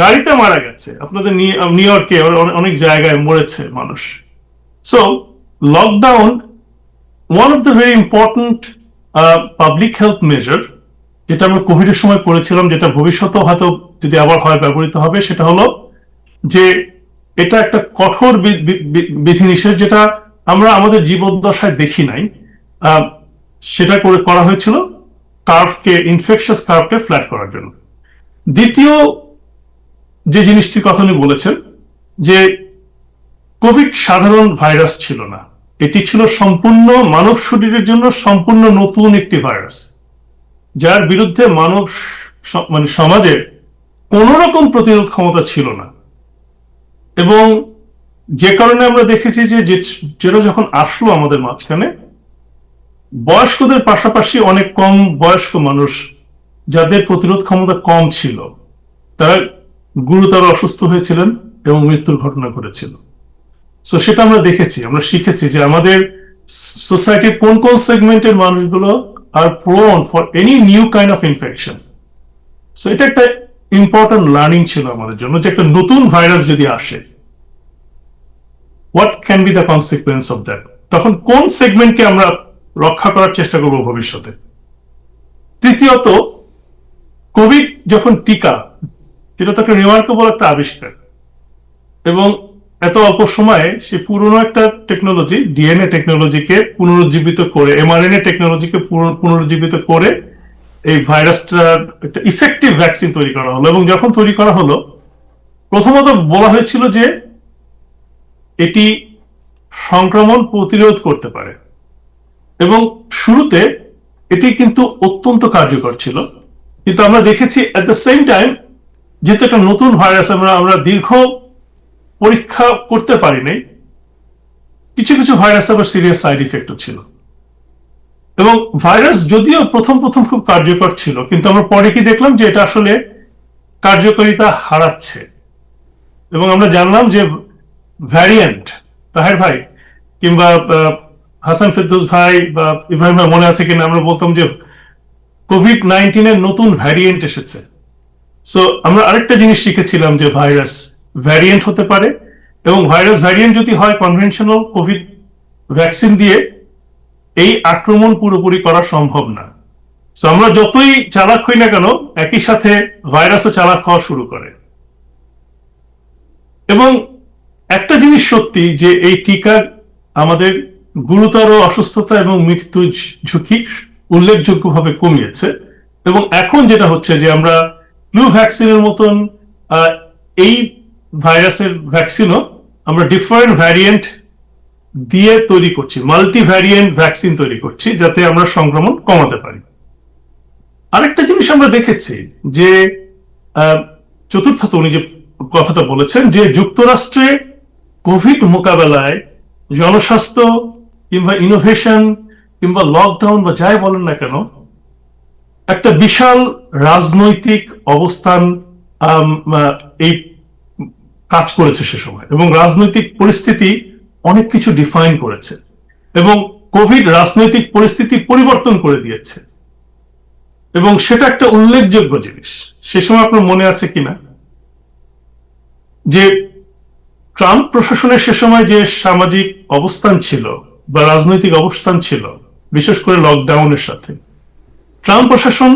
গাড়িতে মারা গেছে। আপনাদের নিউ ইয়র্কে অনেক জায়গায় মরেছে মানুষ। So lockdown one of the very important public health measure, যেটা আমরা কোভিডের সময় করেছিলাম, যেটা ভবিষ্যতেও হয়তো যদি আবার হয় ব্যবহৃত হবে, সেটা হলো যে এটা একটা কঠোর বিধিনিষেধ, যেটা আমরা আমাদের জীবদ্দশায় দেখি নাই। সেটা করা হয়েছিল ইনফেকশাস কার্ভকে ফ্ল্যাট করার জন্য। দ্বিতীয় যে জিনিসটির কথা উনি বলেছেন, যে কোভিড সাধারণ ভাইরাস ছিল না, এটি ছিল সম্পূর্ণ মানব শরীরের জন্য সম্পূর্ণ নতুন একটি ভাইরাস, যার বিরুদ্ধে সমাজের কোন রকম প্রতিরোধ ক্ষমতা ছিল না। এবং যে কারণে আমরা দেখেছি যে যেটা যখন আসলো আমাদের মাঝখানে, বয়স্কদের পাশাপাশি অনেক কম বয়স্ক মানুষ, যাদের প্রতিরোধ ক্ষমতা কম ছিল, তারা গুরুতর অসুস্থ হয়েছিলেন এবং মৃত্যুর ঘটনা ঘটেছিল। সো সেটা আমরা দেখেছি, আমরা শিখেছি যে আমাদের সোসাইটির কোন কোন সেগমেন্টের মানুষগুলো আর prone for any new kind of infection. So এটা একটা ইম্পর্টেন্ট লার্নিং ছিল আমাদের জন্য, যে একটা নতুন ভাইরাস যদি আসে, what can be the consequence of that, তখন কোন সেগমেন্টকে আমরা রক্ষা করার চেষ্টা করব ভবিষ্যতে। তৃতীয়ত, কোভিড যখন টিকা সেটা তো একটা রিমার্কেবল একটা আবিষ্কার। এবং এত অল্প সময়ে সে পুরনো একটা টেকনোলজি, ডিএনএ টেকনোলজিকে পুনরুজ্জীবিত করে, এমআরএনএ টেকনোলজিকে পুনরুজ্জীবিত করে এই ভাইরাসটার একটা ইফেক্টিভ ভ্যাকসিন তৈরি করা হলো। এবং যখন তৈরি করা হলো, প্রথমত বলা হয়েছিল যে এটি সংক্রমণ প্রতিরোধ করতে পারে, এবং শুরুতে এটি কিন্তু অত্যন্ত কার্যকর ছিল। কিন্তু আমরা দেখেছি এট দ্য সেম টাইম, যেহেতু একটা নতুন ভাইরাস, আমরা দীর্ঘ পরীক্ষা করতে পারি নাই, কিছু কিছু ভাইরাস আবার সিরিয়াস সাইড ইফেক্টও ছিল। এবং ভাইরাস যদিও প্রথম খুব কার্যকর ছিল, কিন্তু আমরা পরে কি দেখলাম যে এটা আসলে কার্যকারিতা হারাচ্ছে। এবং আমরা জানলাম যে ভ্যারিয়েন্ট, তাহের ভাই কিংবা হাসান ফেরদৌস ভাই বা ইব্রাহিম ভাই মনে আছে কিনা, আমরা বলতাম যে কোভিড-19 এর নতুন ভ্যারিয়েন্ট এসেছে। সো আমরা আরেকটা জিনিস শিখেছিলাম যে ভাইরাস ভ্যারিয়েন্ট হতে পারে, এবং ভাইরাস ভ্যারিয়েন্ট যদি হয়, কনভেনশনাল কোভিড ভ্যাকসিন দিয়ে এই আক্রমণ পুরোপুরি করা সম্ভব না। সো আমরা যতই চালাক হই না কেন, একই সাথে ভাইরাসও চালাক হওয়া শুরু করে। এবং একটা জিনিস সত্যি যে এই টিকা আমাদের গুরুতর অসুস্থতা এবং মৃত্যু ঝুঁকি উল্লেখযোগ্যভাবে কমিয়েছে। এবং এখন যেটা হচ্ছে যে আমরা ফ্লু ভ্যাকসিনের মতন এই ভাইরাসের ভ্যাকসিনও আমরা ডিফারেন্ট ভ্যারিয়েন্ট দিয়ে তৈরি করছি, মাল্টি ভ্যারিয়েন্ট ভ্যাকসিন তৈরি করছি, যাতে আমরা সংক্রমণ কমাতে পারি। আরেকটা জিনিস আমরা দেখেছি যে চতুর্থত উনি যে কথাটা বলেছেন যে যুক্তরাষ্ট্রে কোভিড মোকাবেলায় জনস্বাস্থ্য কিংবা ইনোভেশন কিংবা লকডাউন বা যাই বলেন না কেন, একটা বিশাল রাজনৈতিক অবস্থান এই কাজ করেছে সে সময়, এবং রাজনৈতিক পরিস্থিতি অনেক কিছু ডিফাইন করেছে, এবং কোভিড রাজনৈতিক পরিস্থিতি পরিবর্তন করে দিয়েছে। এবং সেটা একটা উল্লেখযোগ্য জিনিস। সে সময় আপনার মনে আছে কিনা যে ট্রাম্প প্রশাসনের সে সময় যে সামাজিক অবস্থান ছিল বা রাজনৈতিক অবস্থান ছিল, বিশেষ করে লকডাউনের সাথে, ট্রাম্প প্রশাসন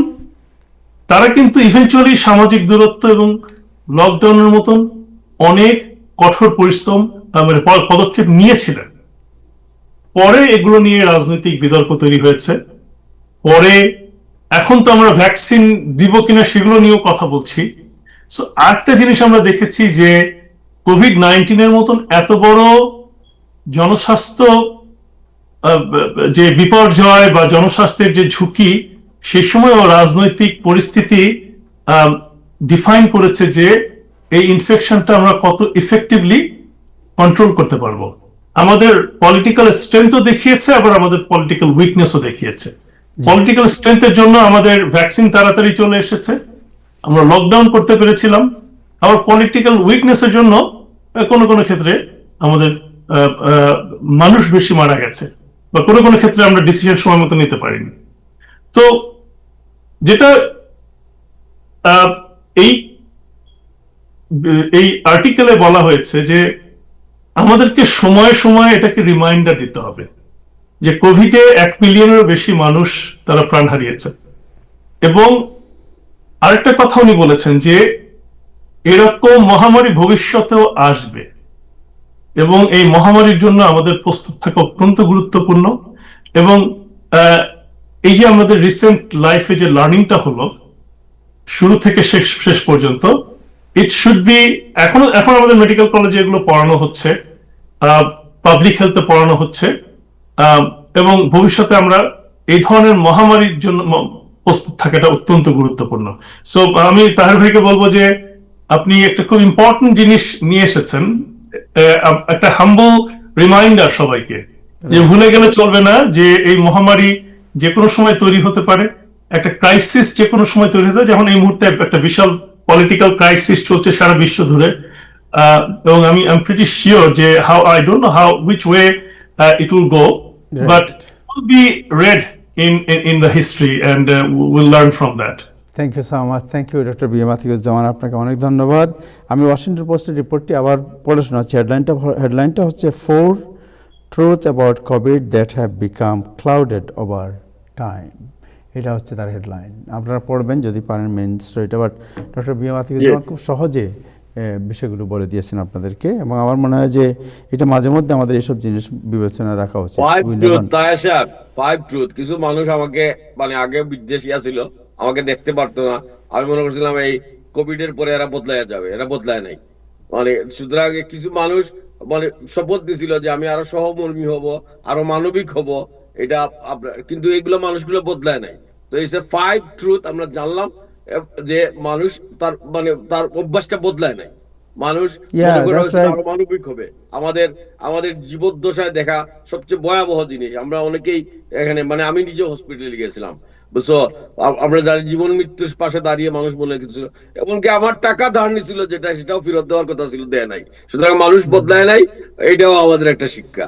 তারা কিন্তু ইভেন্চুয়ালি সামাজিক দূরত্ব এবং লকডাউনের মতন অনেক কঠোর পরিশ্রম মানে পদক্ষেপ নিয়েছিলেন। পরে এগুলো নিয়ে রাজনৈতিক বিতর্ক তৈরি হয়েছে। পরে এখন তো আমরা ভ্যাকসিন দিব কিনা সেগুলো নিয়েও কথা বলছি। সো আরেকটা জিনিস আমরা দেখেছি যে কোভিড-19 এর মতন এত বড় জনস্বাস্থ্য যে বিপর্যয় বা জনস্বাস্থ্যের যে ঝুঁকি, সেই সময় রাজনৈতিক পরিস্থিতি ডিফাইন করেছে যে এই ইনফেকশনটা আমরা কত ইফেক্টিভলি কন্ট্রোল করতে পারবো। আমাদের পলিটিক্যাল স্ট্রেংথও দেখিয়েছে, আবার আমাদের পলিটিক্যাল উইকনেসও দেখিয়েছে। পলিটিক্যাল স্ট্রেংথের জন্য আমাদের ভ্যাকসিন তাড়াতাড়ি চলে এসেছে, আমরা লকডাউন করতে পেরেছিলাম। আবার পলিটিক্যাল উইকনেসের জন্য কোনো কোনো ক্ষেত্রে আমাদের মানুষ বেশি মারা গেছে, বা কোনো কোনো ক্ষেত্রে আমরা ডিসিশন সময় মতো নিতে পারিনি। তো যেটা এই আর্টিকেলে বলা হয়েছে যে আমাদেরকে সময়ে সময়ে এটাকে রিমাইন্ডার দিতে হবে যে কোভিডে 1 মিলিয়নেরও বেশি মানুষ তারা প্রাণ হারিয়েছে। এবং আরেকটা কথা উনি বলেছেন যে এরকম মহামারী ভবিষ্যতেও আসবে, এবং এই মহামারীর জন্য আমাদের প্রস্তুত থাকা অত্যন্ত গুরুত্বপূর্ণ। এবং এই যে আমাদের রিসেন্ট লাইফে যে লার্নিংটা হলো শুরু থেকে শেষ পর্যন্ত, ইট শুড বি এখন আমাদের মেডিকেল কলেজে এগুলো পড়ানো হচ্ছে, পাবলিক হেলথে পড়ানো হচ্ছে, এবং ভবিষ্যতে আমরা এই ধরনের মহামারীর জন্য প্রস্তুত থাকাটা অত্যন্ত গুরুত্বপূর্ণ। সো আমি তাহের ভাইকে বলবো যে আপনি একটা খুব ইম্পর্টেন্ট জিনিস নিয়ে এসেছেন, একটা হাম্বল রিমাইন্ডার সবাইকে, যে ভুলে গেলে চলবে না যে এই মহামারী যে কোনো সময় তৈরি হতে পারে, একটা ক্রাইসিস যে কোনো সময় তৈরি হতে পারে। যেমন এই মুহূর্তে একটা বিশাল পলিটিক্যাল ক্রাইসিস চলছে সারা বিশ্ব ধরে, এবং আমি প্রিটি শিওর যে I don't know which way it will go, but it will be read in the history, and we'll learn from that. Thank you so much, thank you doctor BM Atiquzzaman, আপনাকে অনেক ধন্যবাদ। আমি Washington পোস্টের রিপোর্টটি আবার পড়ে শোনাচ্ছি। হেডলাইনটা হচ্ছে 4 truth about Covid that have become clouded over time. এটা হচ্ছে তার হেডলাইন। আপনারা পড়বেন যদি পারেন মেইন স্টোরিটা, বাট ডক্টর বিএম আতিকুজ্জামান খুব সহজে বিষয়গুলো বলে দিয়েছেন আপনাদেরকে, এবং আমার মনে হয় যে এটা মাঝে মধ্যে আমাদের এইসব জিনিস বিবেচনা রাখা উচিত। Five truth. কিছু মানুষ আমাকে মানে আগে বিদ্বেষিয়া ছিল, আমাকে দেখতে পারতো না, আমি মনে করছিলাম এই কোভিড এর পরে এরা বদলায় যাবে, এরা বদলায় নাই। মানে সুতরাং কিছু মানুষ মানে শপথ দিছিল যে আমি আরো সহমর্মী হব, আরো মানবিক হব, এটা আপনার, কিন্তু এইগুলো মানুষগুলো বদলায় নাই। তো এই যে ফাইভ ট্রুথ আমরা জানলাম যে মানুষ তার মানে তার অভ্যাসটা বদলায় নাই। মানুষ মনে করে আরো মানবিক হবে। আমাদের আমাদের জীবদ্দশায় দেখা সবচেয়ে ভয়াবহ জিনিস, আমরা অনেকেই এখানে মানে আমি নিজে হসপিটালে গিয়েছিলাম, বুঝছো, আমরা জানি জীবন মৃত্যুর পাশে দাঁড়িয়ে মানুষ বলে কিছু, এমনকি আমার টাকা ধার নিছিল যেটা, সেটাও ফেরত দেওয়ার কথা ছিল, দেয় নাই। সুতরাং মানুষ বদলায় নাই, এটাও আমাদের একটা শিক্ষা।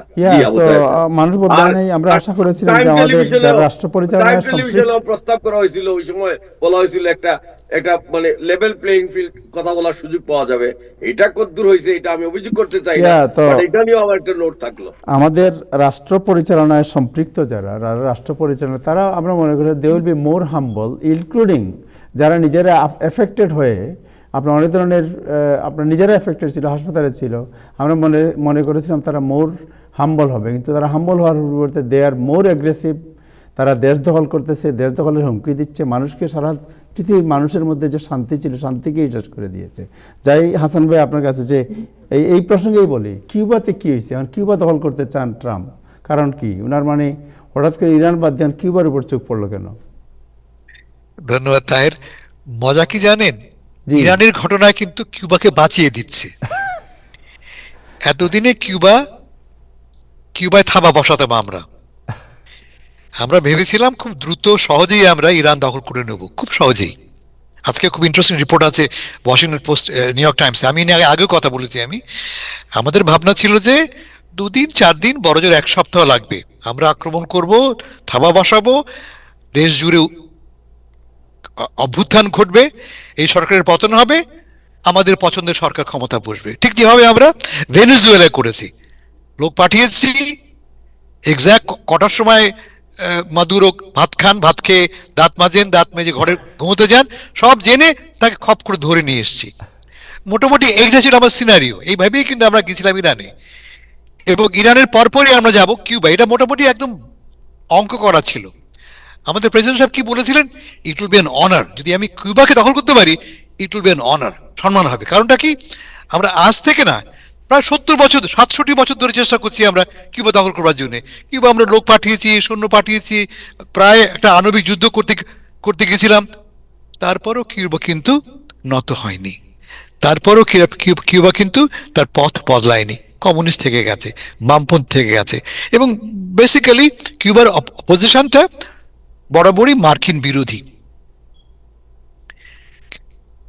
মানুষ বদলায় নাই। আমরা আশা করেছিলাম যে আমাদের যারা রাষ্ট্র পরিচালনায় প্রস্তাব করা হয়েছিল, ওই সময় বলা হয়েছিল একটা একটা মানে লেভেল প্লেইং ফিল্ড কথা বলার সুযোগ পাওয়া যাবে। এটা কতদূর হয়েছে এটা আমি অভিযোগ করতে চাই না, এটা নিয়েও আমার একটা নোট থাকলো। আমাদের রাষ্ট্র পরিচালনায় সম্পৃক্ত যারা রাষ্ট্র পরিচালনা, তারা আমরা মনে করি they will be more humble, including যারা নিজেরা এফেক্টেড হয়ে, আপনার অনেক ধরনের আপনার নিজেরা এফেক্টেড ছিল, হাসপাতালে ছিল, আমরা মনে করেছিলাম তারা মোর হাম্বল হবে, কিন্তু তারা হাম্বল হওয়ার পরিবর্তে দে আর মোর অ্যাগ্রেসিভ। তারা দেশ দখল করতেছে, দেশ দখলের হুমকি দিচ্ছে, মানুষকে সারা পৃথিবীর মানুষের মধ্যে যে শান্তি ছিল শান্তিকেই শেষ করে দিয়েছে। যাই হাসান ভাই আপনার কাছে যে এই প্রসঙ্গেই বলি, কিউবাতে কী হয়েছে? এখন কিউবা দখল করতে চান ট্রাম্প, কারণ কি? ওনার মানে হঠাৎ করে ইরান বাদ দেন, কিউবার উপর চোখ পড়লো কেন? ধন্যবাদ তাহের। মজা কি জানেন, ইরানের ঘটনায় কিন্তু কিউবাকে বাঁচিয়ে দিচ্ছে। এতদিনে কিউবায় থাবা বসাতাম আমরা ভেবেছিলাম খুব দ্রুত সহজেই আমরা ইরান দখল করে নেব, খুব সহজেই। আজকে খুব ইন্টারেস্টিং রিপোর্ট আছে ওয়াশিংটন পোস্ট, নিউ ইয়র্ক টাইমসে। আমি আগেও কথা বলেছি, আমাদের ভাবনা ছিল যে 2 দিন 4 দিন, বড়জোর 1 সপ্তাহ লাগবে, আমরা আক্রমণ করব, থাবা বসাবো, দেশ জুড়ে অভ্যুত্থান ঘটবে, এই সরকারের পতন হবে, আমাদের পছন্দের সরকার ক্ষমতা বসবে। ঠিক যেভাবে আমরা ভেনেজুয়েলায় করেছি, লোক পাঠিয়েছি, এক্সাক্ট কটার সময় মাদুরো ভাত খান, ভাত খেয়ে দাঁত মাজেন, দাঁত মেজে ঘরে ঘুমোতে যান, সব জেনে তাকে খপ করে ধরে নিয়ে এসেছি। মোটামুটি এইটা ছিল আমার সিনারিও। এইভাবেই কিন্তু আমরা গেছিলাম ইরানে, এবং ইরানের পরপরই আমরা যাব কিউবা। এটা মোটামুটি একদম অঙ্ক করা ছিল। আমাদের প্রেসিডেন্ট সাহেব কি বলেছিলেন, it will be an honour, যদি আমি কিউবাকে দখল করতে পারি, it will be an honour, সম্মান হবে। কারণটা কি, আমরা আজ থেকে না প্রায় 70 বছর 67 বছর ধরে চেষ্টা করছি আমরা কিউবা দখল করবার জন্য। কিউবা আমরা লোক পাঠিয়েছি, সৈন্য পাঠিয়েছি, প্রায় একটা আণবিক যুদ্ধ করতে গেছিলাম, তারপরও কিউবা কিন্তু নত হয়নি, তারপরও কিউবা কিন্তু তার পথ বদলায়নি, কমিউনিস্ট থেকে গেছে, বামপন্থী থেকে গেছে, এবং বেসিক্যালি কিউবার অপোজিশনটা বরাবরই মার্কিন বিরোধী।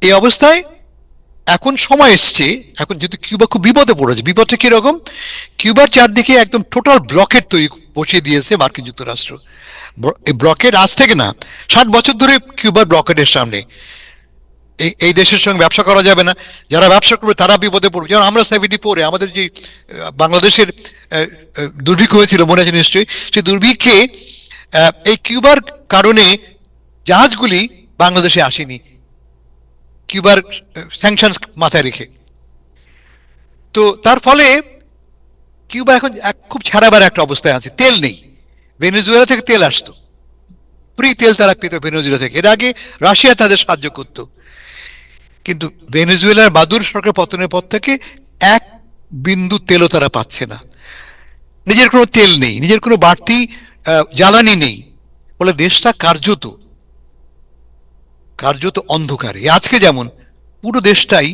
এই অবস্থায় এখন সময় এসছে, এখন যেহেতু কিউবা খুব বিপদে পড়েছে। বিপদটা কিরকম, কিউবার চারদিকে একদম টোটাল ব্লকেট তৈরি বসিয়ে দিয়েছে মার্কিন যুক্তরাষ্ট্র। এই ব্লকেট আজ থেকে না 60 বছর ধরে কিউবার ব্লকেটের সামনে। এই দেশের সঙ্গে ব্যবসা করা যাবে না, যারা ব্যবসা করবে তারা বিপদে পড়বে। যেমন আমরা 74-এ আমাদের যে বাংলাদেশের দুর্ভিক্ষ হয়েছিল, মনে আছে নিশ্চয়ই, সেই দুর্ভিক্ষে এই কিউবার কারণে জাহাজগুলি বাংলাদেশে আসেনি, কিউবার স্যাংশনস মাথায় রেখে। তো তার ফলে কিউবা এখন খুব ছাড়াবার একটা অবস্থায় আছে। তেল নেই, ভেনেজুয়েলা থেকে তেল আসতো, ফ্রি তেল তারা পেত ভেনেজুয়েলা থেকে। এর আগে রাশিয়া তাদের সাহায্য করত, কিন্তু ভেনেজুয়েলার মাদুরো সরকার পতনের পর থেকে 1 বিন্দু তেলও তারা পাচ্ছে না। নিজের কোনো তেল নেই, নিজের কোনো বাড়তি জ্বালানি নেই, বলে দেশটা কার্যত অন্ধকারে। আজকে যেমন পুরো দেশটাই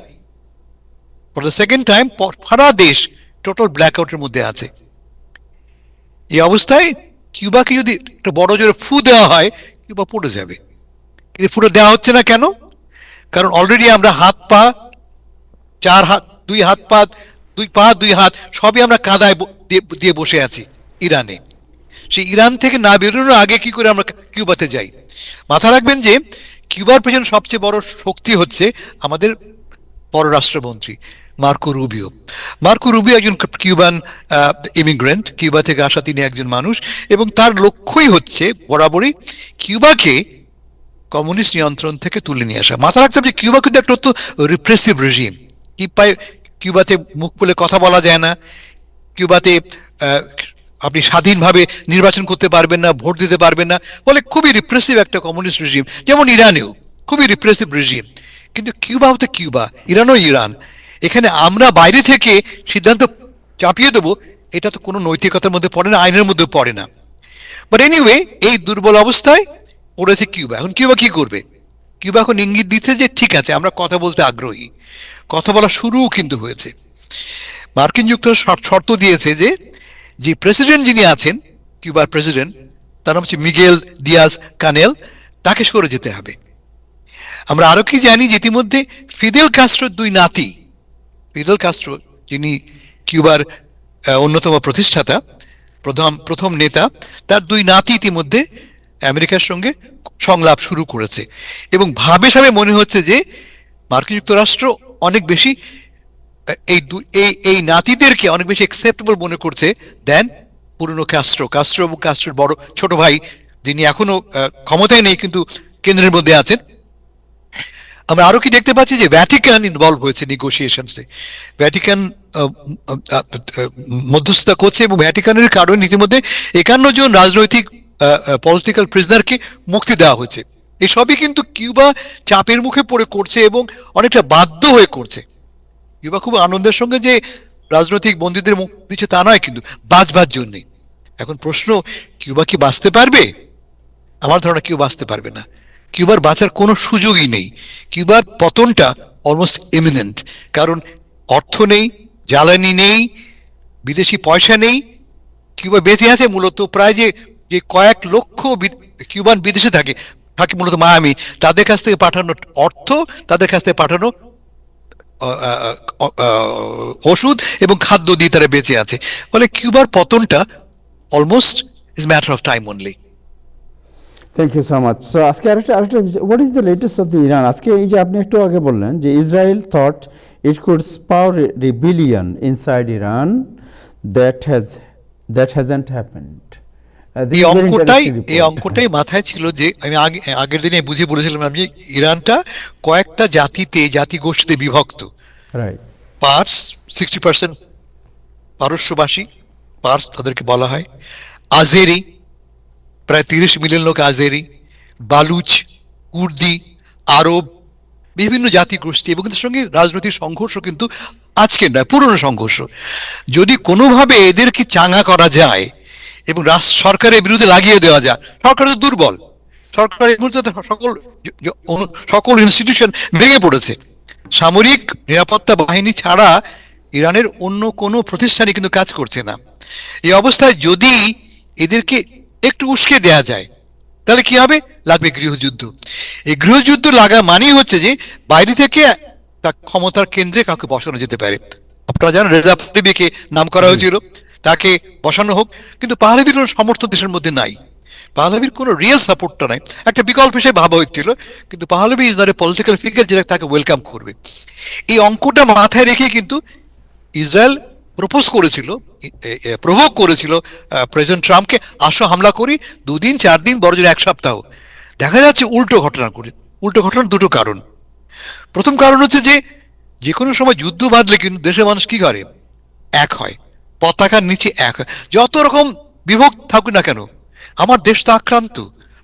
ফর দ্য সেকেন্ড টাইম, সারা দেশ টোটাল ব্ল্যাকআউটের মধ্যে আছে। এই অবস্থায় কিউবাকে যদি একটা বড় জোরে ফু দেওয়া হয়, কিউবা পড়ে যাবে। কিন্তু ফুটা দেওয়া হচ্ছে না কেন? কারণ অলরেডি আমরা হাত পা, 4 হাত, 2 হাত পা, 2 পা 2 হাত সবই আমরা কাদায় দিয়ে বসে আছি ইরানে। সেই ইরান থেকে না বেরোনোর আগে কি করে আমরা কিউবাতে যাই? মাথা রাখবেন যে কিউবার পেছনে সবচেয়ে বড় শক্তি হচ্ছে আমাদের পররাষ্ট্রমন্ত্রী মার্কো রুবিও। মার্কো রুবিও একজন কিউবান ইমিগ্রেন্ট, কিউবা থেকে আসা তিনি একজন মানুষ, এবং তার লক্ষ্যই হচ্ছে বরাবরই কিউবাকে কমিউনিস্ট নিয়ন্ত্রণ থেকে তুলে নিয়ে আসা। মাথা রাখতে হবে যে কিউবা কিন্তু একটা তো রিপ্রেসিভ রেজিম। কিউবাতে মুখ খুলে কথা বলা যায় না, কিউবাতে আপনি স্বাধীনভাবে নির্বাচন করতে পারবেন না, ভোট দিতে পারবেন না, ফলে খুবই রিপ্রেসিভ একটা কমিউনিস্ট রেজিম। যেমন ইরানেও খুবই রিপ্রেসিভ রেজিম, কিন্তু কিউবাও তো কিউবা, ইরানও ইরান। এখানে আমরা বাইরে থেকে সিদ্ধান্ত চাপিয়ে দেবো, এটা তো কোনো নৈতিকতার মধ্যে পড়ে না, আইনের মধ্যে পড়ে না। বাট এনিওয়ে, এই দুর্বল অবস্থায় পড়েছে কিউবা। এখন কিউবা কি করবে? কিউবা এখন ইঙ্গিত দিচ্ছে যে ঠিক আছে, আমরা কথা বলতে আগ্রহী, কথা বলা শুরুও কিন্তু হয়েছে। মার্কিন যুক্তরাষ্ট্র শর্ত দিয়েছে যে যে প্রেসিডেন্ট যিনি আছেন, কিউবার প্রেসিডেন্ট, তার নাম হচ্ছে মিগেল দিয়াজ কানেল, তাকে সরে যেতে হবে। আমরা আরো কি জানি যে ইতিমধ্যে ফিদেল কাস্ট্রোর দুই নাতি, ফিদেল কাস্ট্রো যিনি কিউবার অন্যতম প্রতিষ্ঠাতা, প্রথম নেতা, তার দুই নাতি ইতিমধ্যে আমেরিকার সঙ্গে সংলাপ শুরু করেছে। এবং ভাবে সাবে মনে হচ্ছে যে মার্কিন যুক্তরাষ্ট্র অনেক বেশি এই নাতিদেরকে অনেক বেশি অ্যাকসেপ্টেবল মনে করছে দেন পুরনো কাস্ট্রো এবং কাস্ট্রোর বড় ছোট ভাই, যিনি এখনো ক্ষমতায় নেই কিন্তু কেন্দ্রের মধ্যে আছেন। আমরা আরো কি দেখতে পাচ্ছি যে ভ্যাটিকান ইনভলভ হয়েছে নেগোসিয়েশনসে, ভ্যাটিকান মধ্যস্থতা করছে, এবং ভ্যাটিকানের কারণে ইতিমধ্যে 51 জন রাজনৈতিক পলিটিক্যাল প্রিজনারকে মুক্তি দেওয়া হয়েছে। এসবই কিন্তু কিউবা চাপের মুখে পড়ে করছে এবং অনেকটা বাধ্য হয়ে করছে। কিউবা খুব আনন্দের সঙ্গে যে রাজনৈতিক বন্দীদের মুক্তি দিচ্ছে তা নয়, কিন্তু বাঁচবার জন্যে। এখন প্রশ্ন, কিউবা কি বাঁচতে পারবে? আমার ধারণা কেউ বাঁচতে পারবে না। কিউবার বাঁচার কোনো সুযোগই নেই। কিউবার পতনটা অলমোস্ট ইমিনেন্ট, কারণ অর্থ নেই, জ্বালানি নেই, বিদেশি পয়সা নেই। কিউবা বেঁচে আছে মূলত প্রায় যে কয়েক লক্ষ কিউবান বিদেশে থাকে মূলত মায়ামি, তাদের কাছ থেকে পাঠানো অর্থ, তাদের কাছ থেকে পাঠানো ওষুধ এবং খাদ্য দিয়ে তারা বেঁচে আছে। ফলে কিউবার পতনটা almost is matter of time only. Thank you so much. So আজকে আরেকটা what is the latest of the Iran? আজকে এই যে আপনি একটু আগে বললেন যে Israel thought it could spur rebellion inside Iran, that hasn't happened. এই অঙ্কটাই মাথায় ছিল যে আমি আগের দিনে বুঝিয়ে বলেছিলাম যে ইরানটা কয়েকটা জাতিগোষ্ঠীতে বিভক্ত। পার্স 60% পারস্যবাসী, পার্স তাদেরকে বলা হয়, আজেরি প্রায় 30 মিলিয়ন লোক আজেরি, বালুচ, কুর্দি, আরব, বিভিন্ন জাতিগোষ্ঠী, এবং এদের সঙ্গে রাজনৈতিক সংঘর্ষ কিন্তু আজকের নয়, পুরনো সংঘর্ষ। যদি কোনোভাবে এদেরকে চাঙ্গা করা যায় এবং সরকারের বিরুদ্ধে লাগিয়ে দেওয়া যায়, সরকার তো দুর্বল, সরকারের বিরুদ্ধে সকল ইনস্টিটিউশন ভেঙে পড়েছে, সামরিক নিরাপত্তা বাহিনী ছাড়া ইরানের অন্য কোনো প্রতিষ্ঠানই কিন্তু কাজ করছে না। এই অবস্থায় যদি এদেরকে একটু উস্কে দেয়া যায়, তাহলে কি হবে? লাগবে গৃহযুদ্ধ। এই গৃহযুদ্ধ লাগা মানেই হচ্ছে যে বাইরে থেকে তা ক্ষমতার কেন্দ্রে কাউকে বসানো যেতে পারে। আপনারা জানেন রেজা পাহলেভিকে নাম করা হয়েছিল, তাকে বসানো হোক, কিন্তু পাহলেভির কোনো সমর্থন দেশের মধ্যে নাই, পাহলেভির কোনো রিয়েল সাপোর্টটা নাই, একটা বিকল্প হিসেবে ভাবা হচ্ছিল, কিন্তু Pahlavi is not a political figure যেটা তাকে ওয়েলকাম করবে। এই অঙ্কটা মাথায় রেখে কিন্তু ইসরায়েল প্রভোক করেছিল প্রেসিডেন্ট ট্রাম্পকে, আসো হামলা করি, 2 দিন 4 দিন, বড় জোর 1 সপ্তাহ। দেখা যাচ্ছে উল্টো ঘটনার দুটো কারণ। প্রথম কারণ হচ্ছে যে কোনো সময় যুদ্ধ বাঁধলে কিন্তু দেশের মানুষ কি করে? এক হয়, পতাকার নিচে এক হয়। যত রকম বিভক্ত থাকুক না কেন, আমার দেশ তো আক্রান্ত,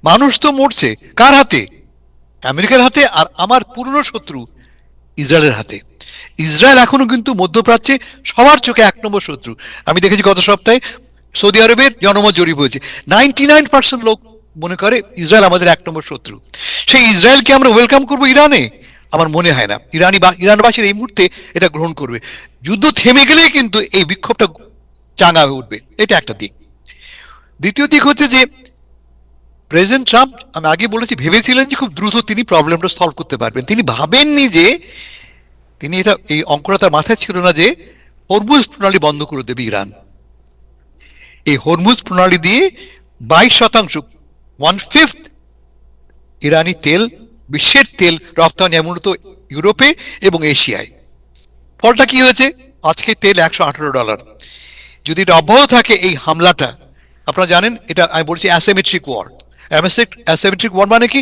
মানুষ তো মরছে, কার হাতে? আমেরিকার হাতে, আর আমার পুরনো শত্রু ইসরায়েলের হাতে। ইসরায়েল এখনো কিন্তু মধ্যপ্রাচ্যে সবার চোখে 1 নম্বর শত্রু। আমি দেখেছি গত সপ্তাহে সৌদি আরবের জনমত জরিপ হয়েছে, 99% লোক মনে করে ইসরায়েল আমাদের 1 নম্বর শত্রু। সেই ইসরায়েলকে আমরা ওয়েলকাম করবো ইরানে? আমার মনে হয় না। ইরানবাসীর এই মুহূর্তে এটা গ্রহণ করবে। যুদ্ধ থেমে গেলেই কিন্তু এই বিক্ষোভটা চাঙ্গা হয়ে উঠবে, এটা একটা দিক। দ্বিতীয় দিক হচ্ছে যে প্রেসিডেন্ট ট্রাম্প, আমি আগে বলেছি, ভেবেছিলেন যে খুব দ্রুত তিনি প্রবলেমটা সলভ করতে পারবেন। তিনি ভাবেননি যে এই অঙ্কটা তার মাথায় ছিল না যে হরমুজ প্রণালী বন্ধ করে দেবে ইরান। এই হরমুজ প্রণালী দিয়ে 22% 1/5 ইরানি তেল, বিশ্বের তেল রপ্তানি মূলত ইউরোপে এবং এশিয়ায়। ফলটা কি হয়েছে? আজকে তেল $118। যদি এটা অব্যাহত থাকে এই হামলাটা, আপনারা জানেন এটা আমি বলছি অ্যাসিমেট্রিক ওয়ার, অ্যাসিমেট্রিক ওয়ার মানে কি?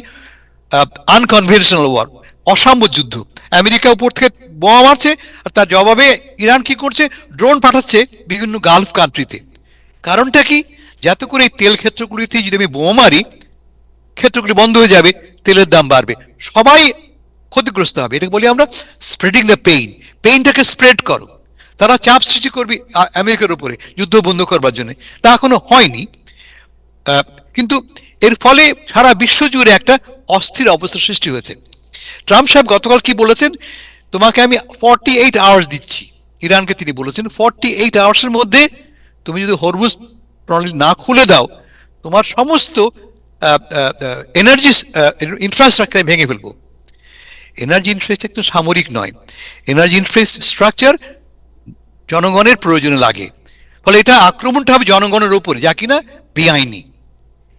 আনকনভেনশনাল ওয়ার, অসাম্য যুদ্ধ। আমেরিকা উপর থেকে বোমা মারছে, আর তার জবাবে ইরান কি করছে? ড্রোন পাঠাচ্ছে বিভিন্ন গালফ কান্ট্রিতে। কারণটা কি? যাতে করে এই তেল ক্ষেত্রগুলিতে যদি আমি বোমা মারি, ক্ষেত্রগুলি বন্ধ হয়ে যাবে, তেলের দাম বাড়বে, সবাই ক্ষতিগ্রস্ত হবে। এটাকে বলি আমরা স্প্রেডিং দ্য পেইন। পেইনটাকে স্প্রেড করো। তারা চাপ সৃষ্টি করবে আমেরিকার উপরে যুদ্ধ বন্ধ করবার জন্য। তা এখনো হয়নি, কিন্তু এর ফলে সারা বিশ্ব জুড়ে একটা অস্থির অবস্থা সৃষ্টি হয়েছে। ট্রাম্প সাহেব গতকাল কি বলেছেন? তোমাকে আমি 48 আওয়ার্স দিচ্ছি, ইরানকে তিনি বলেছেন 48 আওয়ার্সের মধ্যে তুমি যদি হরমুজ প্রণালী না খুলে দাও, তোমার সমস্ত এনার্জি ইনফ্রাস্ট্রাকচার ভেঙে ফেলবো। এনার্জি ইনফ্রাস্ট্রাকচার সামরিক নয়, এনার্জি ইনফ্রাস্ট্রাকচার জনগণের প্রয়োজনে লাগে। ফলে এটা আক্রমণটা হবে জনগণের উপরে, যা কিনা বেআইনি।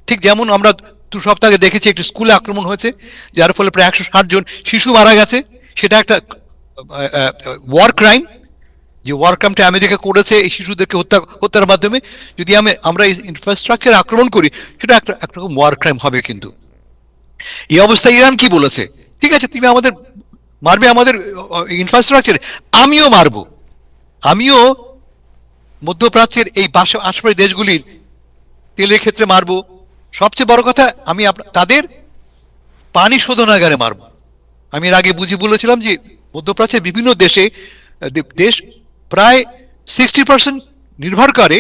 ঠিক যেমন আমরা 2 সপ্তাহ আগে দেখেছি একটি স্কুলে আক্রমণ হয়েছে, যার ফলে প্রায় 160 জন শিশু মারা গেছে। সেটা একটা ওয়ার ক্রাইম, যে ওয়ার ক্রাইমটা আমেরিকা করেছে এই শিশুদেরকে হত্যার মাধ্যমে। যদি আমরা এই ইনফ্রাস্ট্রাকচার আক্রমণ করি, সেটা একটা রকম ওয়ার ক্রাইম হবে। কিন্তু এই অবস্থায় ইরান কি বলেছে? ঠিক আছে, তুমি আমাদের মারবে, আমাদের ইনফ্রাস্ট্রাকচার, আমিও মারবো। আমিও মধ্যপ্রাচ্যের এই আশপাশের দেশগুলির তেলের ক্ষেত্রে মারবো। সবচেয়ে বড় কথা, আমি তাদের পানি শোধনাগারে মারব। আমি এর আগে বলেছিলাম যে মধ্যপ্রাচ্যের বিভিন্ন দেশ প্রায় 60% নির্ভর করে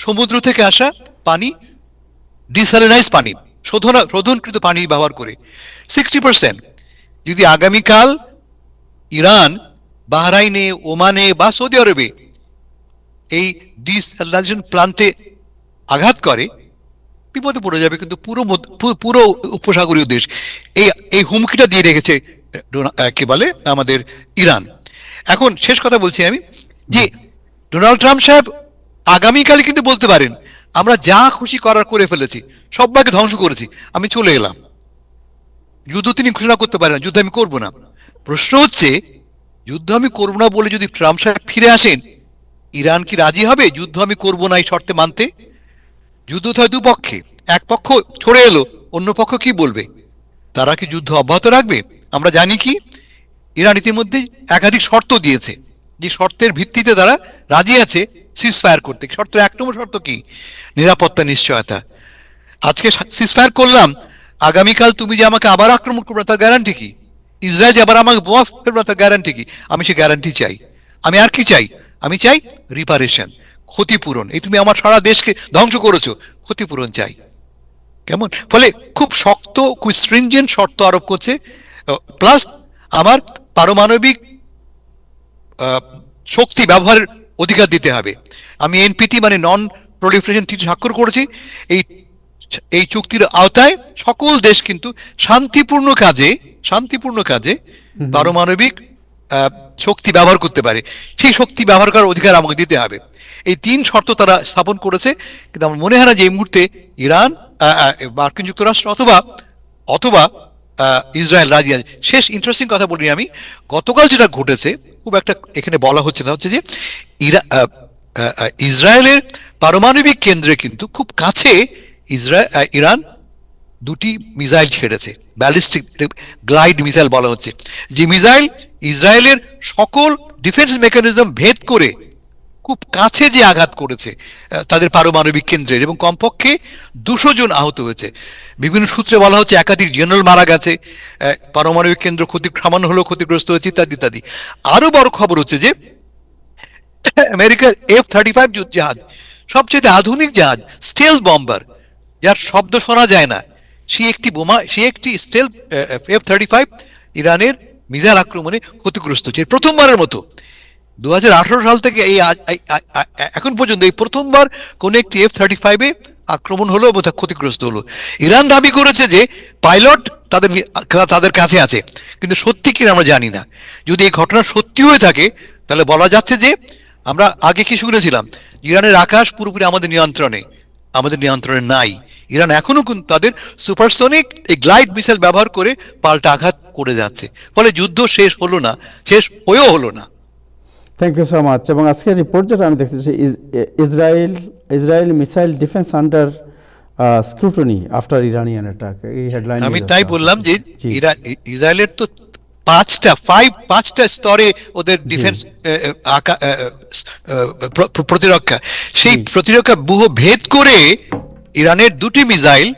সমুদ্র থেকে আসা পানি, ডিস্যালিনাইজ পানি, শোধনকৃত পানি ব্যবহার করে। 60%। যদি আগামীকাল ইরান বাহরাইনে, ওমানে বা সৌদি আরবে এই ডিস্যালিনেশন প্লান্টে আঘাত করে, বিপদে পড়ে যাবে। কিন্তু পুরো উপসাগরীয় দেশ এই হুমকিটা দিয়ে রেখেছে কি বলে আমাদের ইরান। এখন শেষ কথা বলছি আমি, যে ডোনাল্ড ট্রাম্প সাহেব আগামীকাল কিন্তু বলতে পারেন আমরা যা খুশি করার করে ফেলেছি, সবাইকে ধ্বংস করেছি, আমি চলে এলাম। যুদ্ধ তিনি ঘোষণা করতে পারেন, যুদ্ধ আমি করবো না। প্রশ্ন হচ্ছে, যুদ্ধ আমি করবো না বলে যদি ট্রাম্প সাহেব ফিরে আসেন, ইরান কি রাজি হবে যুদ্ধ আমি করবো না এই শর্তে মানতে? যুদ্ধ তো হয় দুপক্ষে, এক পক্ষ ছড়ে এলো, অন্য পক্ষ কি বলবে? তারা কি যুদ্ধ অব্যাহত রাখবে? আমরা জানি কি ইরান ইতিমধ্যে একাধিক শর্ত দিয়েছে, যে শর্তের ভিত্তিতে তারা রাজি আছে সিজফায়ার করতে। শর্ত 1 নম্বর শর্ত কি? নিরাপত্তা নিশ্চয়তা। আজকে সিজফায়ার করলাম, আগামীকাল তুমি যে আমাকে আবার আক্রমণ করবে তার গ্যারান্টি কি? ইসরায়েল যে আবার আমাকে বোমা ফেলবে তার গ্যারান্টি কি? আমি সে গ্যারান্টি চাই। আমি আর কি চাই? আমি চাই রিপারেশন, ক্ষতিপূরণ। এই তুমি আমার সারা দেশকে ধ্বংস করেছো, ক্ষতিপূরণ চাই। কেমন? ফলে খুব শক্ত, খুব স্ট্রিনজেন্ট শর্ত আরোপ করছে। প্লাস আমার পারমাণবিক শক্তি ব্যবহারের অধিকার দিতে হবে। আমি এনপিটি মানে নন প্রলিফারেশন ট্রিটি স্বাক্ষর করেছি। এই চুক্তির আওতায় সকল দেশ কিন্তু শান্তিপূর্ণ কাজে পারমাণবিক শক্তি ব্যবহার করতে পারে। সেই শক্তি ব্যবহার করার অধিকার আমাকে দিতে হবে। এই 3 শর্ত তারা স্থাপন করেছে। কিন্তু আমার মনে হয় না যে এই মুহূর্তে ইরান, মার্কিন যুক্তরাষ্ট্র অথবা ইসরায়েল রাজি আছে। শেষ ইন্টারেস্টিং কথা বলি আমি, গতকাল যেটা ঘটেছে খুব একটা এখানে বলা হচ্ছে না, হচ্ছে যে ইসরায়েলের পারমাণবিক কেন্দ্রে কিন্তু খুব কাছে ইরান 2টি মিসাইল ছেড়েছে, ব্যালিস্টিক গ্লাইড মিসাইল বলা হচ্ছে, যে মিসাইল ইসরায়েলের সকল ডিফেন্স মেকানিজম ভেদ করে খুব কাছে যে আঘাত করেছে তাদের পারমাণবিক কেন্দ্রের, এবং কমপক্ষে 200 জন আহত হয়েছে। বিভিন্ন সূত্রে বলা হচ্ছে একাধিক জেনারেল মারা গেছে, পারমাণবিক কেন্দ্র সামান্য হলেও ক্ষতিগ্রস্ত হয়েছে, ইত্যাদি ইত্যাদি। আরো বড় খবর হচ্ছে যে আমেরিকার F-35 জাহাজ, সবচেয়ে আধুনিক জাহাজ, স্টেলথ বম্বার, যার শব্দ শোনা যায় না, সে একটি স্টেলথ F-35 ইরানের মিসাইল আক্রমণে ক্ষতিগ্রস্ত হচ্ছে। প্রথমবারের মতো 2018 সাল থেকে এখন পর্যন্ত এই প্রথমবার কোন একটি F-35 আক্রমণ হলো এবং তা ক্ষতিগ্রস্ত হলো। ইরান দাবি করেছে যে পাইলট তাদের কাছে আছে, কিন্তু সত্যি কিনা আমরা জানি না। যদি এই ঘটনা সত্যি হয়ে থাকে, তাহলে বলা যাচ্ছে যে আমরা আগে কি শুনেছিলাম, ইরানের আকাশ পুরোপুরি আমাদের নিয়ন্ত্রণে নাই। ইরান এখনো কিন্তু তাদের সুপারসনিক এই গ্লাইড মিসাইল ব্যবহার করে পাল্টা আঘাত করে যাচ্ছে। ফলে যুদ্ধ শেষ হলো না, শেষ হয়েও হলো না। Thank you so much. এবং আজকের রিপোর্ট যেটা আমি দেখতেছি, Israel missile defence under scrutiny after Iranian attack. এই হেডলাইন আমি তাই বললাম যে ইসরায়েলের তো পাঁচটা স্তরে ওদের ডিফেন্স প্রতিরক্ষা, সেই প্রতিরক্ষা ব্যূহ ভেদ করে ইরানের 2টি মিসাইল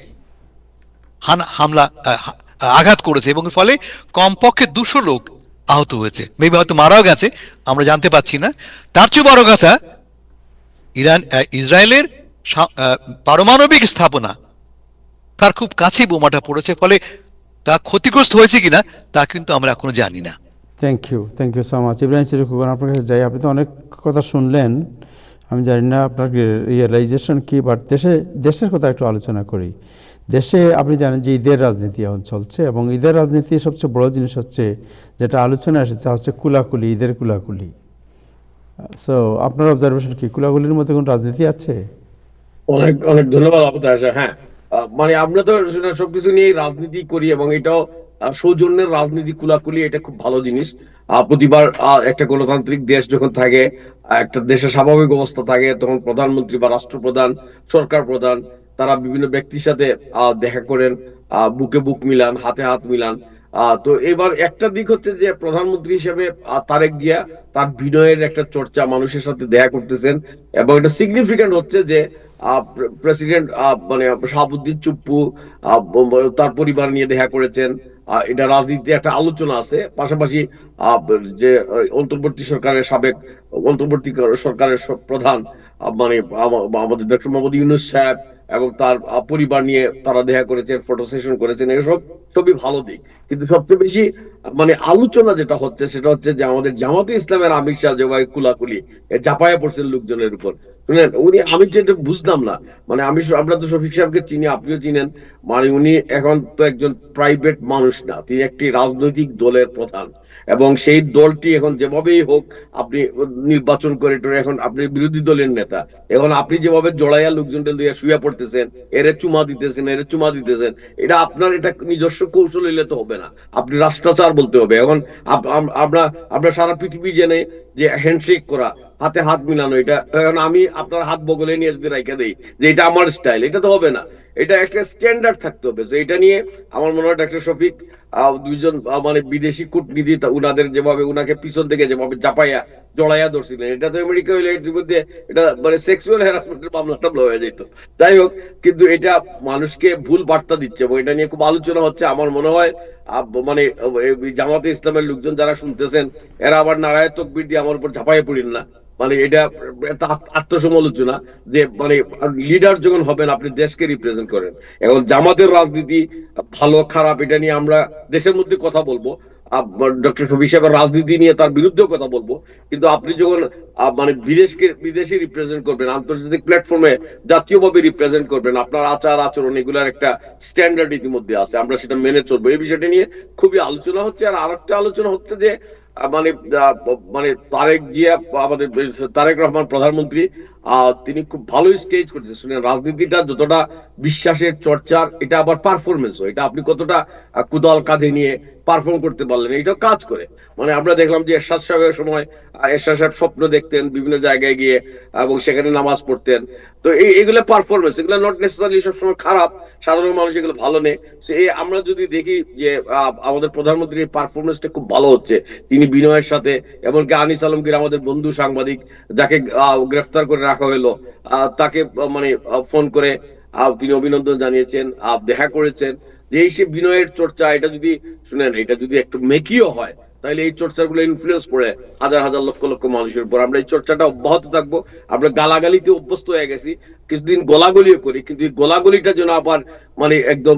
হামলা আঘাত করেছে এবং ফলে কমপক্ষে 200 লোক আহত হয়েছে, মেবি হয়তো মারাও গেছে, আমরা জানতে পাচ্ছি না। তার চেয়ে বড় কথা, ইসরায়েলের পারমাণবিক স্থাপনা তার খুব কাছে বোমাটা পড়েছে, ফলে তা ক্ষতিগ্রস্ত হয়েছে কিনা তা কিন্তু আমরা এখনো জানি না। Thank you so much. ইব্রাহিম চিরকুগান, আপনার কাছে যাই। আপনি তো অনেক কথা শুনলেন, আমি জানি না আপনার রিয়েলাইজেশন কি, বাট দেশের কথা একটু আলোচনা করি। দেশে আপনি জানেন যে ঈদের রাজনীতি এখন চলছে, এবং ঈদের রাজনীতির সবচেয়ে বড় জিনিস হচ্ছে, যেটা আলোচনা এসেছে, হচ্ছে কুলাকুলি, ঈদের কুলাকুলি। সো আপনার অবজারভেশন কি, কুলাকুলির মধ্যে কোন রাজনীতি আছে? অনেক অনেক ধন্যবাদ আবু তাহের। হ্যাঁ, মানে আমরা তো সবকিছু নিয়ে রাজনীতি করি, এবং এটাও সৌজন্যের রাজনীতি, কুলাকুলি, এটা খুব ভালো জিনিস। প্রতিবার একটা গণতান্ত্রিক দেশ যখন থাকে, একটা দেশের স্বাভাবিক অবস্থা থাকে, তখন প্রধানমন্ত্রী বা রাষ্ট্রপ্রধান, সরকার প্রধান, তারা বিভিন্ন ব্যক্তির সাথে দেখা করেন, বুকে বুক মিলান, হাতে হাত মিলান। তো এবার একটা দিক হচ্ছে যে প্রধানমন্ত্রী হিসেবে তারেক জিয়া তার বিনয়ের একটা চর্চা, মানুষের সাথে দেখা করতেছেন, এবং এটা সিগনিফিকেন্ট হচ্ছে যে প্রেসিডেন্ট মানে শাহাবুদ্দিন চুপ্পু তার পরিবার নিয়ে দেখা করেছেন। এটা রাজনীতিতে একটা আলোচনা আছে। পাশাপাশি যে অন্তর্বর্তী সরকারের প্রধান মানে আমাদের ডক্টর মোহাম্মদ ইউনূস সাহেব এবং তার পরিবার নিয়ে তারা দেখা করেছেন, ফটো সেশন করেছেন, এসব সবই ভালো দিক। কিন্তু সবচেয়ে বেশি মানে আলোচনা যেটা হচ্ছে, সেটা হচ্ছে যে আমাদের জামাতে ইসলামের আমির শাহ যেভাবে কুলাকুলি চাপায়া পড়ছেন লোকজনের উপর। শুনেন, উনি, আমি যেটা বুঝলাম না, মানে আমরা তো শফিক সাহেবকে চিনি, আপনিও চিনেন, মানে উনি এখন তো একজন প্রাইভেট মানুষ না, তিনি একটি রাজনৈতিক দলের প্রধান, এবং সেই দলটি এখন যেভাবেই হোক আপনি নির্বাচন করে এখন আপনি বিরোধী দলের নেতা, এখন আপনি যেভাবে জড়াইয়া লোকজনদের দিয়ে শুয়ে পড়তেছেন, এরে চুমা দিতেছেন, এটা আপনার এটা নিজস্ব কৌশল হইলে তো হবে না, আপনি রাষ্ট্রাচার বলতে হবে। এখন আমরা সারা পৃথিবী জেনে যে হ্যান্ডশেক করা, হাতে হাত মিলানো, এটা এখন আমি আপনার হাত বগলে নিয়ে যদি রাইখা দেই যে এটা আমার স্টাইল, এটা তো হবে না। এটা একটা স্ট্যান্ডার্ড থাকতে হবে। যে এটা নিয়ে আমার মনে হয় ডক্টর শফিক, দুইজন মানে বিদেশি কূটনীতি, উনাদের যেভাবে উনাকে পিছন থেকে যেভাবে চাপাইয়া জড়াইয়া ধরছিলেন, এটা তো আমেরিকা হইলে এর মধ্যে এটা মানে সেক্সুয়াল হ্যারাসমেন্টের মামলা টামলা হয়ে যেত। যাই হোক, কিন্তু এটা মানুষকে ভুল বার্তা দিচ্ছে, এবং এটা নিয়ে খুব আলোচনা হচ্ছে। আমার মনে হয় মানে জামাতে ইসলামের লোকজন যারা শুনতেছেন, এরা আবার নারায়ণ তকবীর দিয়ে আমার উপর ঝাঁপাইয়া পড়েন না। মানে এটা একটা আত্মসমালোচনা, যে মানে লিডার যখন হবেন আপনি দেশকে রিপ্রেজেন্ট করেন। এখন জামাতের রাজনীতি ভালো খারাপ এটা নিয়ে আমরা দেশের মধ্যে কথা বলবো, ডক্টর শফিক সাহেবের রাজনীতি নিয়ে তার বিরুদ্ধেও কথা বলবো, কিন্তু আপনি যখন মানে বিদেশে রিপ্রেজেন্ট করবেন, আন্তর্জাতিক প্ল্যাটফর্মে জাতীয়ভাবে রিপ্রেজেন্ট করবেন, আপনার আচার আচরণ এগুলার একটা স্ট্যান্ডার্ড ইতিমধ্যে আছে, আমরা সেটা মেনে চলবো। এই বিষয়টা নিয়ে খুবই আলোচনা হচ্ছে। আর আরেকটা আলোচনা হচ্ছে যে মানে মানে তারেক জিয়া, আমাদের তারেক রহমান প্রধানমন্ত্রী, তিনি খুব ভালো স্টেজ করতেছেন। শুনেন, রাজনীতিটা যতটা বিশ্বাসের চর্চার, এটা আবার পারফরমেন্স, এটা আপনি কতটা কুদাল কাঁধে নিয়ে পারফর্ম করতে পারলেন, এটাও কাজ করে। মানে আমরা দেখলাম যে এরশাদ সাহেবের সময় এরশাদ সাহেব স্বপ্ন দেখতেন বিভিন্ন জায়গায় গিয়ে, এবং সেখানে নামাজ পড়তেন। তো এইগুলো পারফরমেন্স, এগুলো নট নেসেসারি সবসময় খারাপ, সাধারণ মানুষ এগুলো ভালো নেই। আমরা যদি দেখি যে আমাদের প্রধানমন্ত্রীর পারফরমেন্সটা খুব ভালো হচ্ছে, তিনি বিনয়ের সাথে, এমনকি আনিস আলমগীর আমাদের বন্ধু সাংবাদিক, যাকে গ্রেফতার করে রাখা হলো, তাকে মানে ফোন করে তিনি অভিনন্দন জানিয়েছেন, দেখা করেছেন। যে এই সে বিনয়ের চর্চা, এটা যদি শুনেন, এটা যদি একটু মেকিও হয়, তাহলে এই চর্চাগুলো ইনফ্লুয়েন্স পড়ে হাজার হাজার লক্ষ লক্ষ মানুষের উপর। আমরা এই চর্চাটা অব্যাহত থাকবো। আমরা গালাগালিতে অভ্যস্ত হয়ে গেছি, কিছুদিন গোলাগুলিও করি, কিন্তু এই গোলাগুলিটা যেন আবার মানে একদম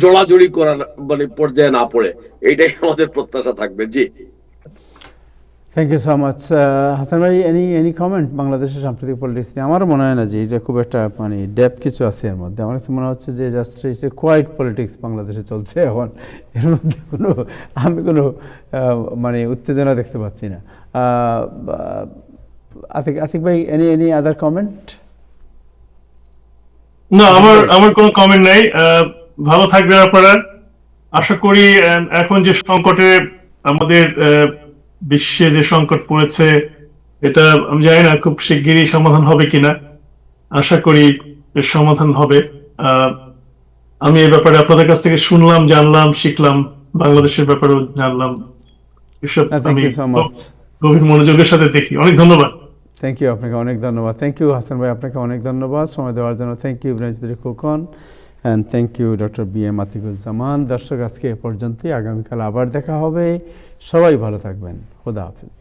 জড়াজড়ি করার মানে পর্যায়ে না পড়ে, এইটাই আমাদের প্রত্যাশা থাকবে। জি, thank you so much. Hasan ভাই, এনি কমেন্ট বাংলাদেশের সাম্প্রতিক পলিটিক্স নিয়ে? আমার মনে হয় না যে এটা খুব একটা মানে ডেপথ কিছু আছে এর মধ্যে। আমার কাছে মনে হচ্ছে যে জাস্ট কোয়াইট পলিটিক্স বাংলাদেশে চলছে এখন, এর মধ্যে আমি কোনো মানে উত্তেজনা দেখতে পাচ্ছি না। আতিক ভাই, এনি আদার কমেন্ট? না, আমার কোনো কমেন্ট নাই। ভালো থাকবেন আপনারা। আশা করি এখন যে সংকটে আমাদের বিশ্বে যে সংকট পড়েছে, এটা আমি জানি না খুব শিগগিরই সমাধান হবে কিনা। আশা করি এর সমাধান হবে। আমি এই ব্যাপারে আপনাদের কাছ থেকে শুনলাম, জানলাম, শিখলাম, বাংলাদেশের ব্যাপারেও জানলাম। এসব থ্যাংক আমি ইউ সো মাচ। গভীর মনোযোগের সাথে দেখি। অনেক ধন্যবাদ। থ্যাংক ইউ, আপনাকে অনেক ধন্যবাদ। থ্যাংক ইউ হাসান ভাই, আপনাকে অনেক ধন্যবাদ সময় দেওয়ার জন্য। Thank you Ibrahim Chowdhury Khokon and thank you doctor BM Atiquzzaman. দর্শক, আজকে এ পর্যন্তই। আগামীকাল আবার দেখা হবে। সবাই ভালো থাকবেন। খোদা হাফিজ।